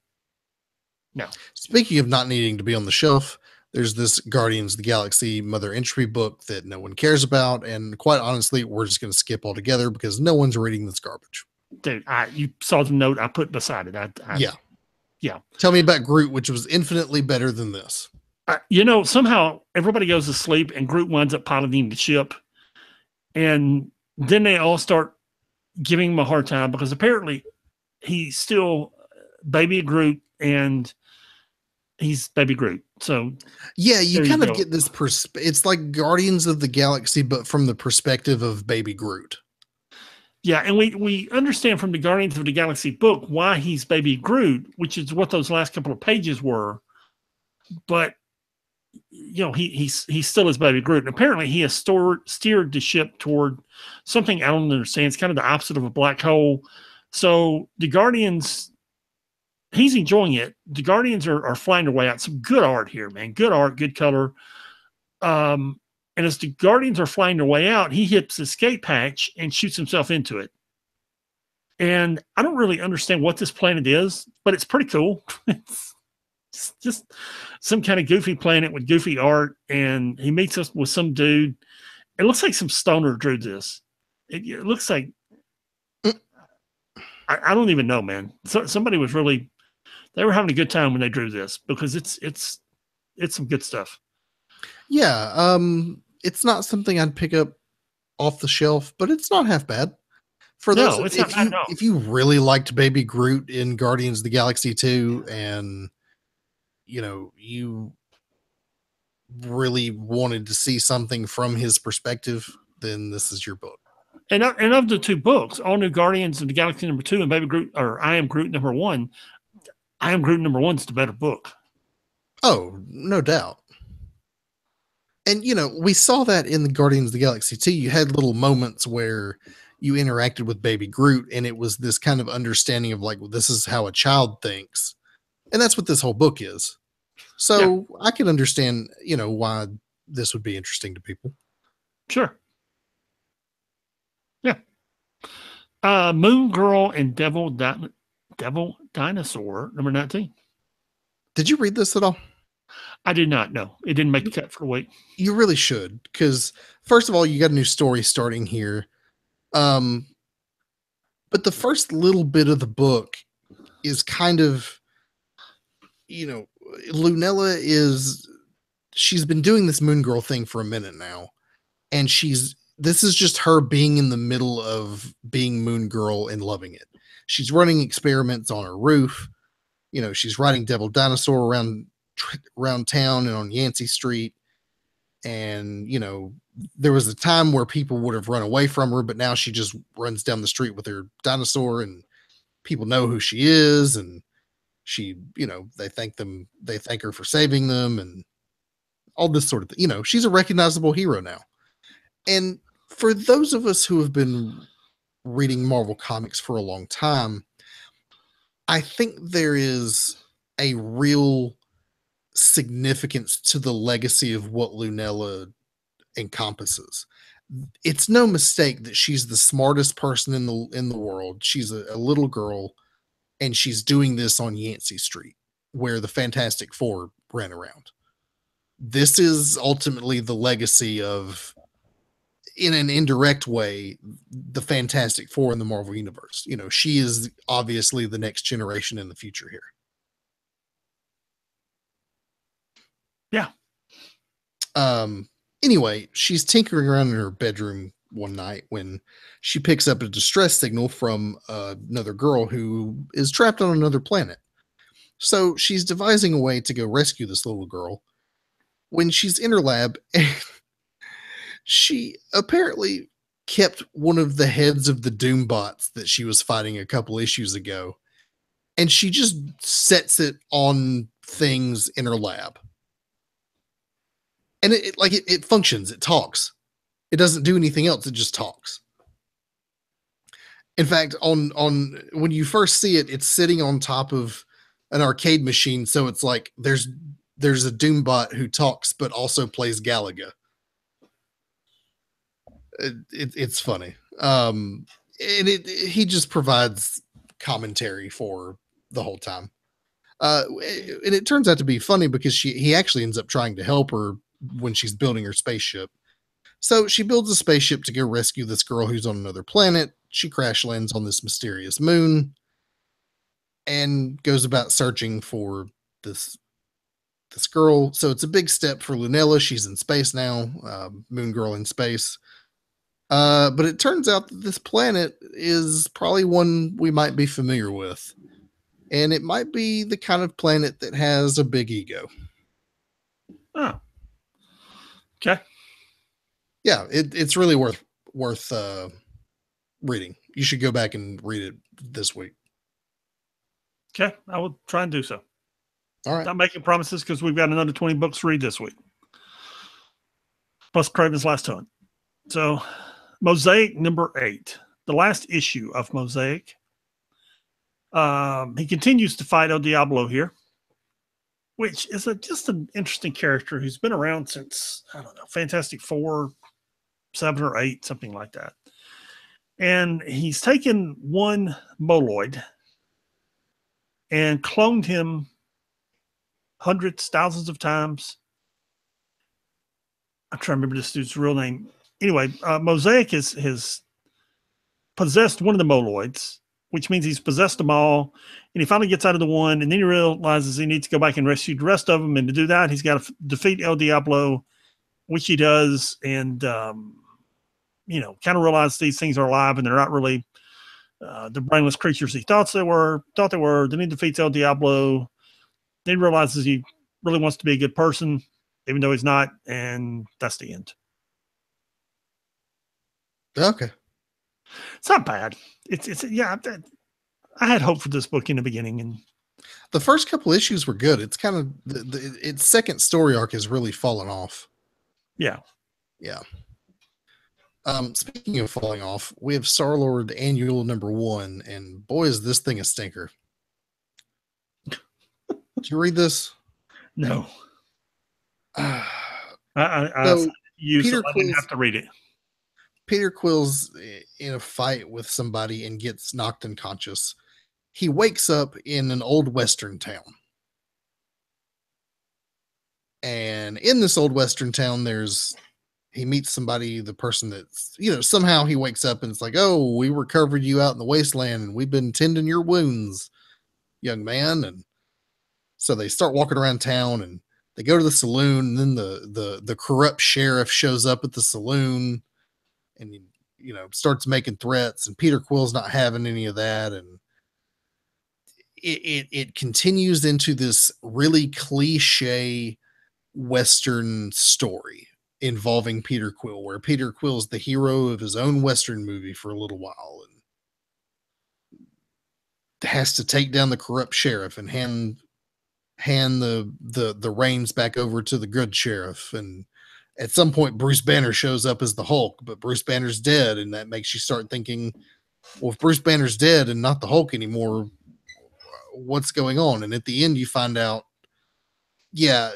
Speaking of not needing to be on the shelf, there's this Guardians of the Galaxy Mother Entry book that no one cares about, and quite honestly, we're just going to skip altogether because no one's reading this garbage. Dude, you saw the note I put beside it. Yeah. Tell me about Groot, which was infinitely better than this. Somehow everybody goes to sleep and Groot winds up piloting the ship, and then they all start giving him a hard time because apparently he's still Baby Groot and he's Baby Groot. So yeah, you kind of get this it's like Guardians of the Galaxy, but from the perspective of Baby Groot. Yeah, and we understand from the Guardians of the Galaxy book why he's Baby Groot, which is what those last couple of pages were. But he still is Baby Groot, and apparently he has steered the ship toward something I don't understand. It's kind of the opposite of a black hole. So the Guardians, he's enjoying it. The Guardians are flying their way out. Some good art here, man. Good art, good color. And as the Guardians are flying their way out, he hits the escape hatch and shoots himself into it. And I don't really understand what this planet is, but it's pretty cool. It's just some kind of goofy planet with goofy art, and he meets us with some dude. It looks like some stoner drew this. It looks like I don't even know, man. Somebody was really, they were having a good time when they drew this, because it's some good stuff. Yeah, it's not something I'd pick up off the shelf, but it's not half bad. For those, No, it's not bad, no. if you really liked Baby Groot in Guardians of the Galaxy 2, and you really wanted to see something from his perspective, then this is your book. And of the two books, All New Guardians of the Galaxy #2 and Baby Groot, or I Am Groot #1, I Am Groot #1 is the better book. Oh, no doubt. And we saw that in the Guardians of the Galaxy 2. You had little moments where you interacted with Baby Groot, and it was this kind of understanding of like, well, this is how a child thinks. And that's what this whole book is. So I can understand, why this would be interesting to people. Sure. Yeah. Moon Girl and Devil Dinosaur #19. Did you read this at all? I did not know. It didn't make the cut for the week. You really should, because first of all, you got a new story starting here. But the first little bit of the book is kind of, Lunella she's been doing this Moon Girl thing for a minute now. And this is just her being in the middle of being Moon Girl and loving it. She's running experiments on her roof. She's riding Devil Dinosaur around town and on Yancey Street. And, there was a time where people would have run away from her, but now she just runs down the street with her dinosaur, and people know who she is. And she, they thank her for saving them and all this sort of thing. She's a recognizable hero now. And for those of us who have been reading Marvel Comics for a long time, I think there is a real significance to the legacy of what Lunella encompasses. It's no mistake that she's the smartest person in the world. She's a little girl, and she's doing this on Yancey Street, where the Fantastic Four ran around. This is ultimately the legacy of, in an indirect way, the Fantastic Four in the Marvel Universe. She is obviously the next generation in the future here. Yeah. Anyway, she's tinkering around in her bedroom one night when she picks up a distress signal from another girl who is trapped on another planet. So she's devising a way to go rescue this little girl. When she's in her lab, she apparently kept one of the heads of the Doombots that she was fighting a couple issues ago, and she just sets it on things in her lab. And it functions. It talks. It doesn't do anything else. It just talks. In fact, on when you first see it, it's sitting on top of an arcade machine. So it's like there's a Doombot who talks but also plays Galaga. It's funny. And he just provides commentary for the whole time. And it turns out to be funny because he actually ends up trying to help her when she's building her spaceship. So she builds a spaceship to go rescue this girl who's on another planet. She crash lands on this mysterious moon and goes about searching for this girl. So it's a big step for Lunella. She's in space now, Moon Girl in space. But it turns out that this planet is probably one we might be familiar with. And it might be the kind of planet that has a big ego. Oh. Okay. Yeah, it's really worth reading. You should go back and read it this week. Okay, I will try and do so. All right. Not making promises because we've got another 20 books to read this week, plus Craven's Last Hunt. So, Mosaic number 8, the last issue of Mosaic. He continues to fight El Diablo here, which is just an interesting character who's been around since, I don't know, Fantastic Four, 7 or 8, something like that. And he's taken one Moloid and cloned him hundreds, thousands of times. I'm trying to remember this dude's real name. Anyway, Mosaic has possessed one of the Moloids, which means he's possessed them all. And he finally gets out of the one, and then he realizes he needs to go back and rescue the rest of them. And to do that, he's got to defeat El Diablo, which he does. And, kind of realize these things are alive and they're not really the brainless creatures he thought they were. Then he defeats El Diablo. Then he realizes he really wants to be a good person, even though he's not. And that's the end. Okay. It's not bad. I had hope for this book in the beginning, and the first couple issues were good. It's kind of its second story arc has really fallen off. Yeah. Speaking of falling off, we have Star-Lord Annual number 1, and boy, is this thing a stinker. Did you read this? No. I didn't have to read it. Peter Quill's in a fight with somebody and gets knocked unconscious. He wakes up in an old Western town. And in this old Western town, he meets somebody, the person that's, somehow he wakes up and it's like, oh, we recovered you out in the wasteland and we've been tending your wounds, young man. And so they start walking around town and they go to the saloon, and then the corrupt sheriff shows up at the saloon and, starts making threats, and Peter Quill's not having any of that. And it continues into this really cliche Western story involving Peter Quill, where Peter Quill's the hero of his own Western movie for a little while and has to take down the corrupt sheriff and hand the reins back over to the good sheriff. And at some point Bruce Banner shows up as the Hulk, but Bruce Banner's dead, and that makes you start thinking, well, if Bruce Banner's dead and not the Hulk anymore, what's going on? And at the end you find out, yeah,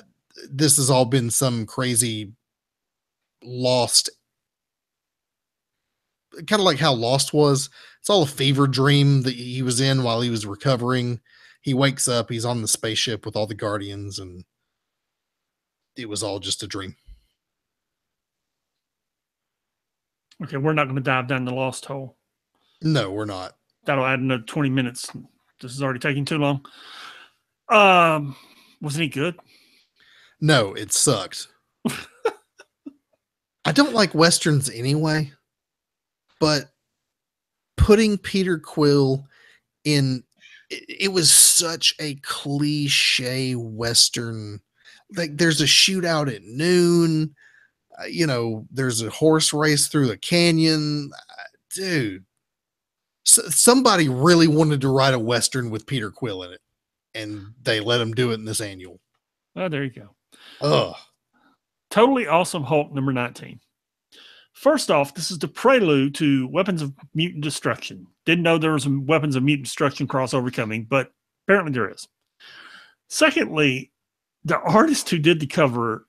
this has all been some crazy Lost, kind of like how Lost was. It's all a fever dream that he was in while he was recovering. He wakes up, he's on the spaceship with all the Guardians, and it was all just a dream. Okay, we're not going to dive down the Lost hole. No, we're not. That'll add another 20 minutes. This is already taking too long. Wasn't he good? No, it sucked. I don't like Westerns anyway, but putting Peter Quill in, it was such a cliche Western. Like, there's a shootout at noon. There's a horse race through the canyon. Dude, somebody really wanted to write a Western with Peter Quill in it, and they let him do it in this annual. Oh, there you go. Ugh. Totally Awesome Hulk number 19. First off, this is the prelude to Weapons of Mutant Destruction. Didn't know there was a Weapons of Mutant Destruction crossover coming, but apparently there is. Secondly, the artist who did the cover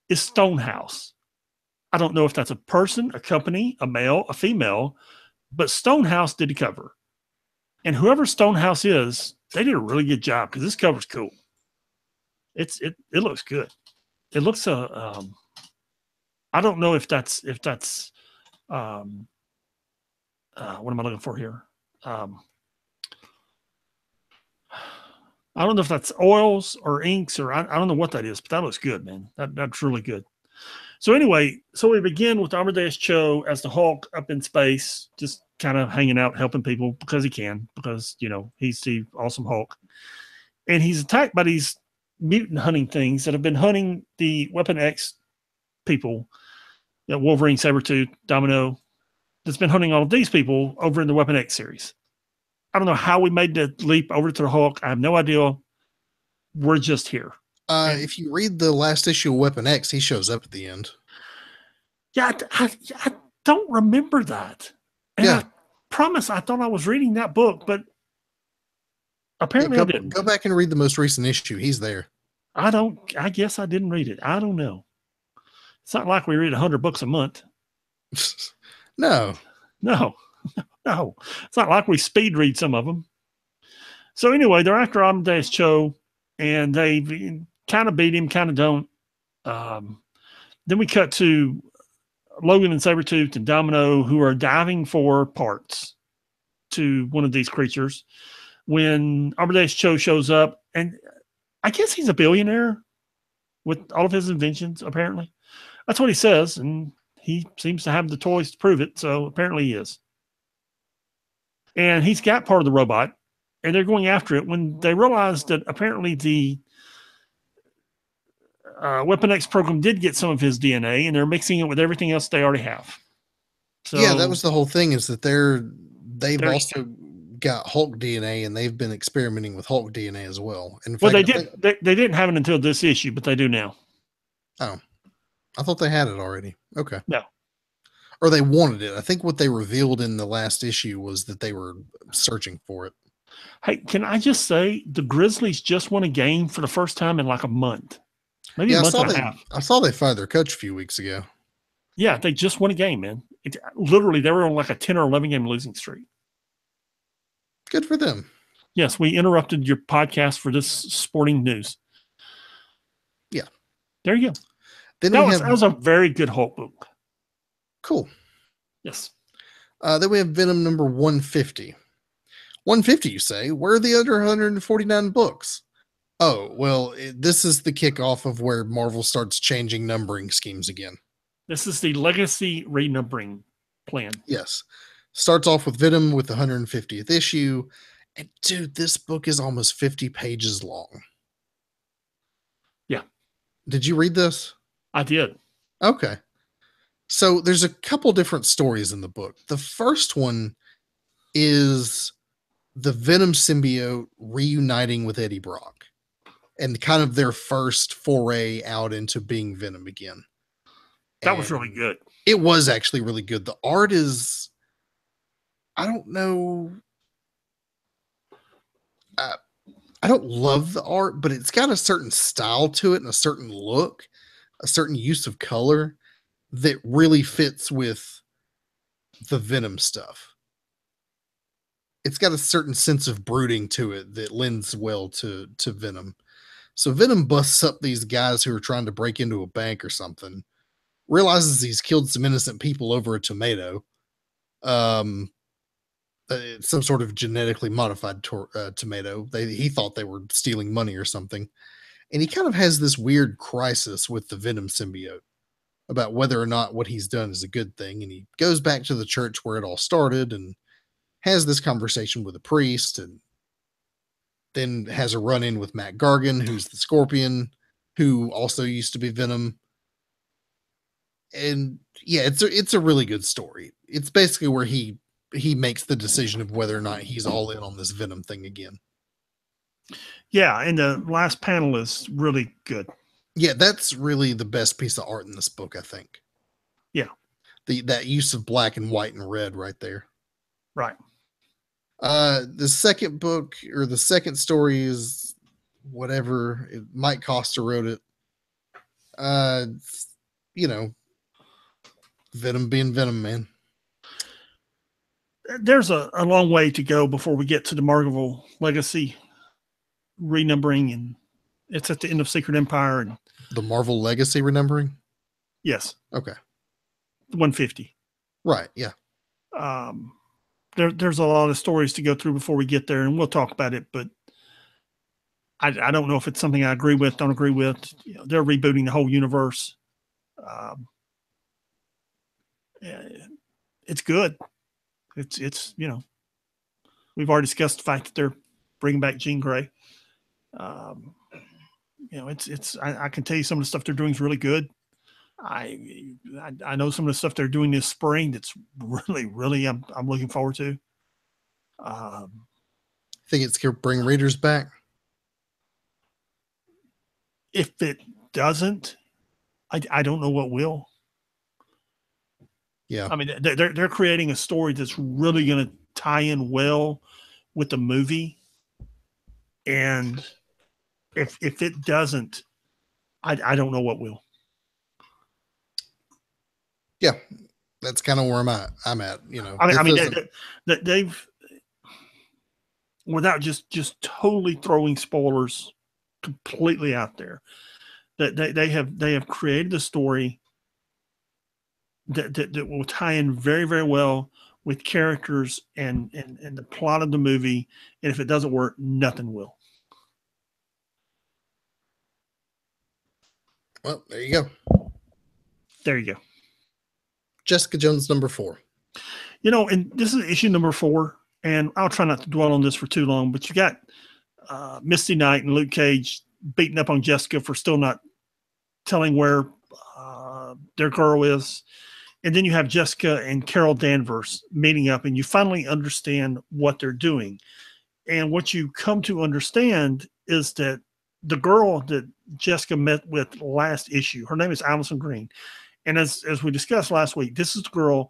is Stonehouse. I don't know if that's a person, a company, a male, a female, but Stonehouse did the cover. And whoever Stonehouse is, they did a really good job because this cover's cool. It looks good. It looks I don't know if that's what am I looking for here? I don't know if that's oils or inks or I don't know what that is, but that looks good, man. That's really good. So anyway, we begin with Amadeus Cho as the Hulk up in space, just kind of hanging out, helping people because he can, because he's the Awesome Hulk, and he's attacked by these mutant hunting things that have been hunting the Weapon X people, Wolverine, Sabretooth, Domino, that's been hunting all of these people over in the Weapon X series. I don't know how we made the leap over to the Hulk. I have no idea. we're just here. If you read the last issue of Weapon X, he shows up at the end. Yeah, I don't remember that. And Yeah. I promise I thought I was reading that book, but apparently I didn't. Go back and read the most recent issue. He's there. I guess I didn't read it. I don't know. It's not like we read 100 books a month. No. No. It's not like we speed read some of them. So anyway, they're after Amadeus Cho, and they kind of beat him, kind of don't. Then we cut to Logan and Sabretooth and Domino, who are diving for parts to one of these creatures. When Amadeus Cho shows up, and I guess he's a billionaire with all of his inventions, apparently. That's what he says, and he seems to have the toys to prove it, so apparently he is. And he's got part of the robot, and they're going after it when they realize that apparently the Weapon X program did get some of his DNA, and they're mixing it with everything else they already have. So yeah, that was the whole thing, is that they've also got Hulk DNA, and they've been experimenting with Hulk DNA as well. And well, they didn't have it until this issue, but they do now. Oh, I thought they had it already. Okay. No. Or they wanted it. I think what they revealed in the last issue was that they were searching for it. Hey, can I just say the Grizzlies just won a game for the first time in like a month. Maybe a month and a half. I saw they fired their coach a few weeks ago. Yeah, they just won a game, man. Literally, they were on like a 10 or 11 game losing streak. Good for them. Yes, we interrupted your podcast for this sporting news. Yeah. There you go. Then that was a very good Hulk book. Cool. Yes. Then we have Venom number 150. 150, you say? Where are the other 149 books? Oh, well, this is the kickoff of where Marvel starts changing numbering schemes again. This is the legacy renumbering plan. Yes. Starts off with Venom with the 150th issue. And dude, this book is almost 50 pages long. Yeah. Did you read this? I did. Okay. So there's a couple different stories in the book. The first one is the Venom symbiote reuniting with Eddie Brock and kind of their first foray out into being Venom again. That was really good. It was actually really good. The art is, I don't know. I don't love the art, but it's got a certain style to it and a certain look, a certain use of color that really fits with the Venom stuff. It's got a certain sense of brooding to it that lends well to Venom. So Venom busts up these guys who are trying to break into a bank or something, realizes he's killed some innocent people over a tomato. It's some sort of genetically modified tomato. He thought they were stealing money or something. And he kind of has this weird crisis with the Venom symbiote about whether or not what he's done is a good thing. And he goes back to the church where it all started and has this conversation with a priest, and then has a run-in with Matt Gargan, who's the Scorpion, who also used to be Venom. And yeah, it's a really good story. It's basically where he makes the decision of whether or not he's all in on this Venom thing again. Yeah, and the last panel is really good. Yeah, that's really the best piece of art in this book, I think. Yeah. That use of black and white and red right there. Right. The second book, or the second story, is whatever. Mike Costa wrote it. Venom being Venom, man. There's a long way to go before we get to the Marvel Legacy renumbering, and it's at the end of Secret Empire. And the Marvel Legacy renumbering? Yes. Okay. 150. Right, yeah. There's a lot of stories to go through before we get there, and we'll talk about it, but I don't know if it's something I agree with, don't agree with. They're rebooting the whole universe. It's good. It's we've already discussed the fact that they're bringing back Jean Grey. I can tell you some of the stuff they're doing is really good. I know some of the stuff they're doing this spring that's really I'm looking forward to. Think it's going to bring readers back? if it doesn't, I don't know what will. Yeah. I mean, they're creating a story that's really going to tie in well with the movie, and if it doesn't, I don't know what will. Yeah, that's kind of where I'm at. You know, I mean they've, without just totally throwing spoilers completely out there, that they have created a story that will tie in very, very well with characters and the plot of the movie. And if it doesn't work, nothing will. Well, there you go. There you go. Jessica Jones #4. You know, and this is issue number 4, and I'll try not to dwell on this for too long, but you got Misty Knight and Luke Cage beating up on Jessica for still not telling where their girl is. And then you have Jessica and Carol Danvers meeting up, and you finally understand what they're doing. And what you come to understand is that the girl that Jessica met with last issue, her name is Allison Green. And as we discussed last week, this is the girl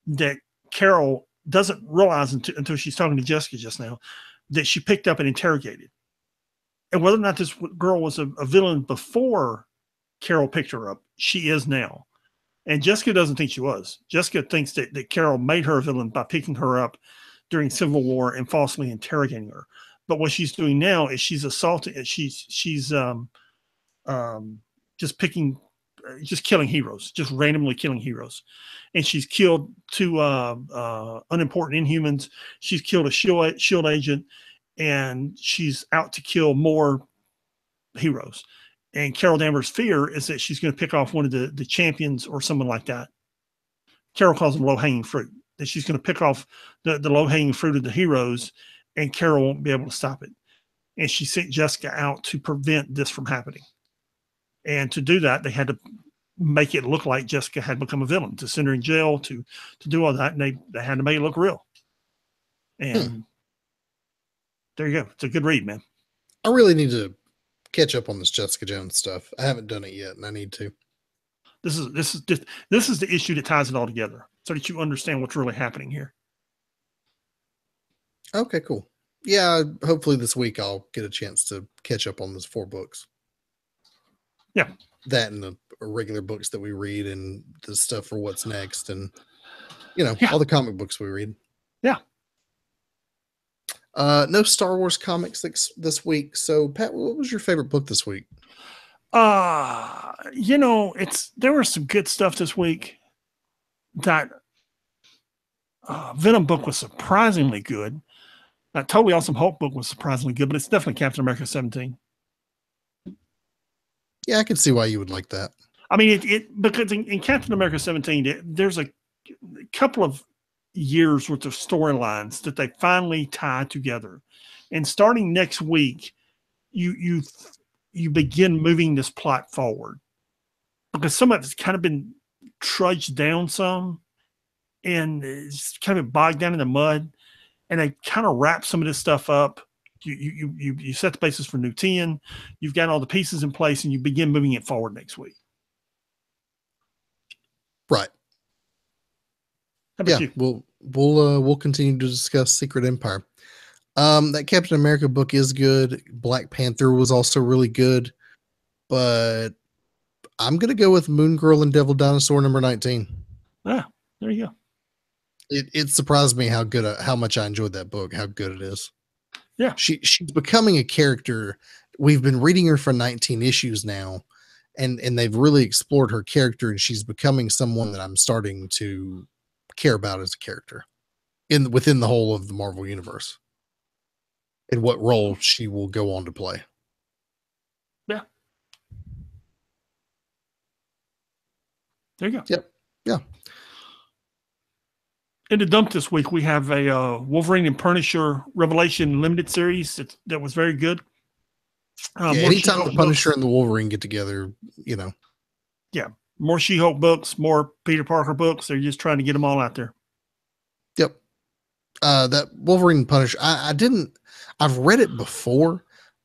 that Carol doesn't realize until she's talking to Jessica just now, that she picked up and interrogated. And whether or not this girl was a villain before Carol picked her up, she is now. And Jessica doesn't think she was. Jessica thinks that Carol made her a villain by picking her up during Civil War and falsely interrogating her. But what she's doing now is she's assaulting. She's just killing heroes, just randomly killing heroes. And she's killed 2 unimportant Inhumans. She's killed a shield agent, and she's out to kill more heroes. And Carol Danvers' fear is that she's going to pick off one of the champions or someone like that. Carol calls them low-hanging fruit, that she's going to pick off the low-hanging fruit of the heroes, and Carol won't be able to stop it. And she sent Jessica out to prevent this from happening. And to do that, they had to make it look like Jessica had become a villain, to send her in jail, to do all that. And they had to make it look real. And there you go. It's a good read, man. I really need to catch up on this Jessica Jones stuff. I haven't done it yet, and I need to. This is the issue that ties it all together, so that you understand what's really happening here. Okay, cool. Yeah, hopefully this week I'll get a chance to catch up on those 4 books. Yeah. That and the regular books that we read, and the stuff for what's next, and all the comic books we read. Yeah. No Star Wars comics this week. So, Pat, what was your favorite book this week? There was some good stuff this week. That Venom book was surprisingly good. That Totally Awesome Hulk book was surprisingly good, but it's definitely Captain America 17. Yeah, I can see why you would like that. I mean, because in Captain America 17, there's a couple of years worth of storylines that they finally tie together, and starting next week, you begin moving this plot forward, because some of it's kind of been trudged down some, and it's kind of bogged down in the mud, and they kind of wrap some of this stuff up. You set the basis for New 10. You've got all the pieces in place, and you begin moving it forward next week. Right. How about you? We'll continue to discuss Secret Empire. That Captain America book is good. Black Panther was also really good, but I'm gonna go with Moon Girl and Devil Dinosaur number 19. Ah, there you go. It surprised me how much I enjoyed that book, how good it is. Yeah. She's becoming a character. We've been reading her for 19 issues now, and they've really explored her character, and she's becoming someone that I'm starting to care about as a character within the whole of the Marvel universe, and what role she will go on to play. Yeah. There you go. Yep. Yeah. In the dump this week, we have a Wolverine and Punisher Revelation limited series that was very good. Anytime the Punisher and the Wolverine get together, Yeah, more She-Hulk books, more Peter Parker books. They're just trying to get them all out there. Yep. That Wolverine and Punisher, I've read it before,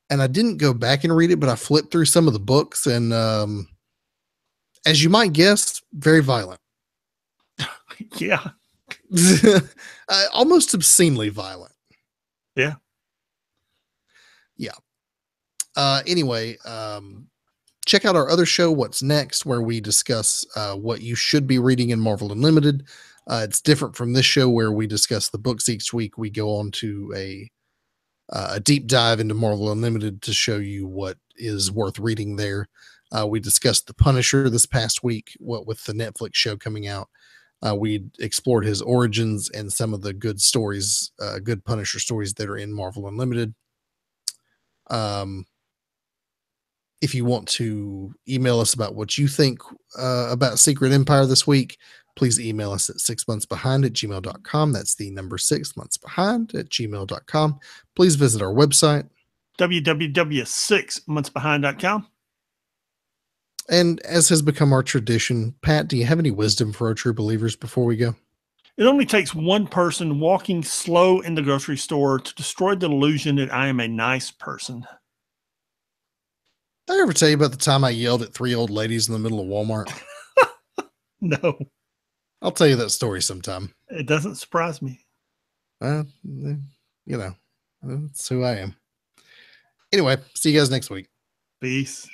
and I didn't go back and read it, but I flipped through some of the books, and as you might guess, very violent. Yeah. Almost obscenely violent. Yeah. Yeah. Anyway, check out our other show, What's Next, where we discuss what you should be reading in Marvel Unlimited. It's different from this show where we discuss the books each week. We go on to a deep dive into Marvel Unlimited to show you what is worth reading there. We discussed The Punisher this past week, what with the Netflix show coming out. We explored his origins and some of the good stories, good Punisher stories that are in Marvel Unlimited. If you want to email us about what you think about Secret Empire this week, please email us at 6monthsbehind@gmail.com. That's the number 6monthsbehind@gmail.com. Please visit our website, www.6monthsbehind.com. And as has become our tradition, Pat, do you have any wisdom for our true believers before we go? It only takes one person walking slow in the grocery store to destroy the illusion that I am a nice person. Did I ever tell you about the time I yelled at 3 old ladies in the middle of Walmart? No, I'll tell you that story sometime. it doesn't surprise me. That's who I am. Anyway, see you guys next week. Peace.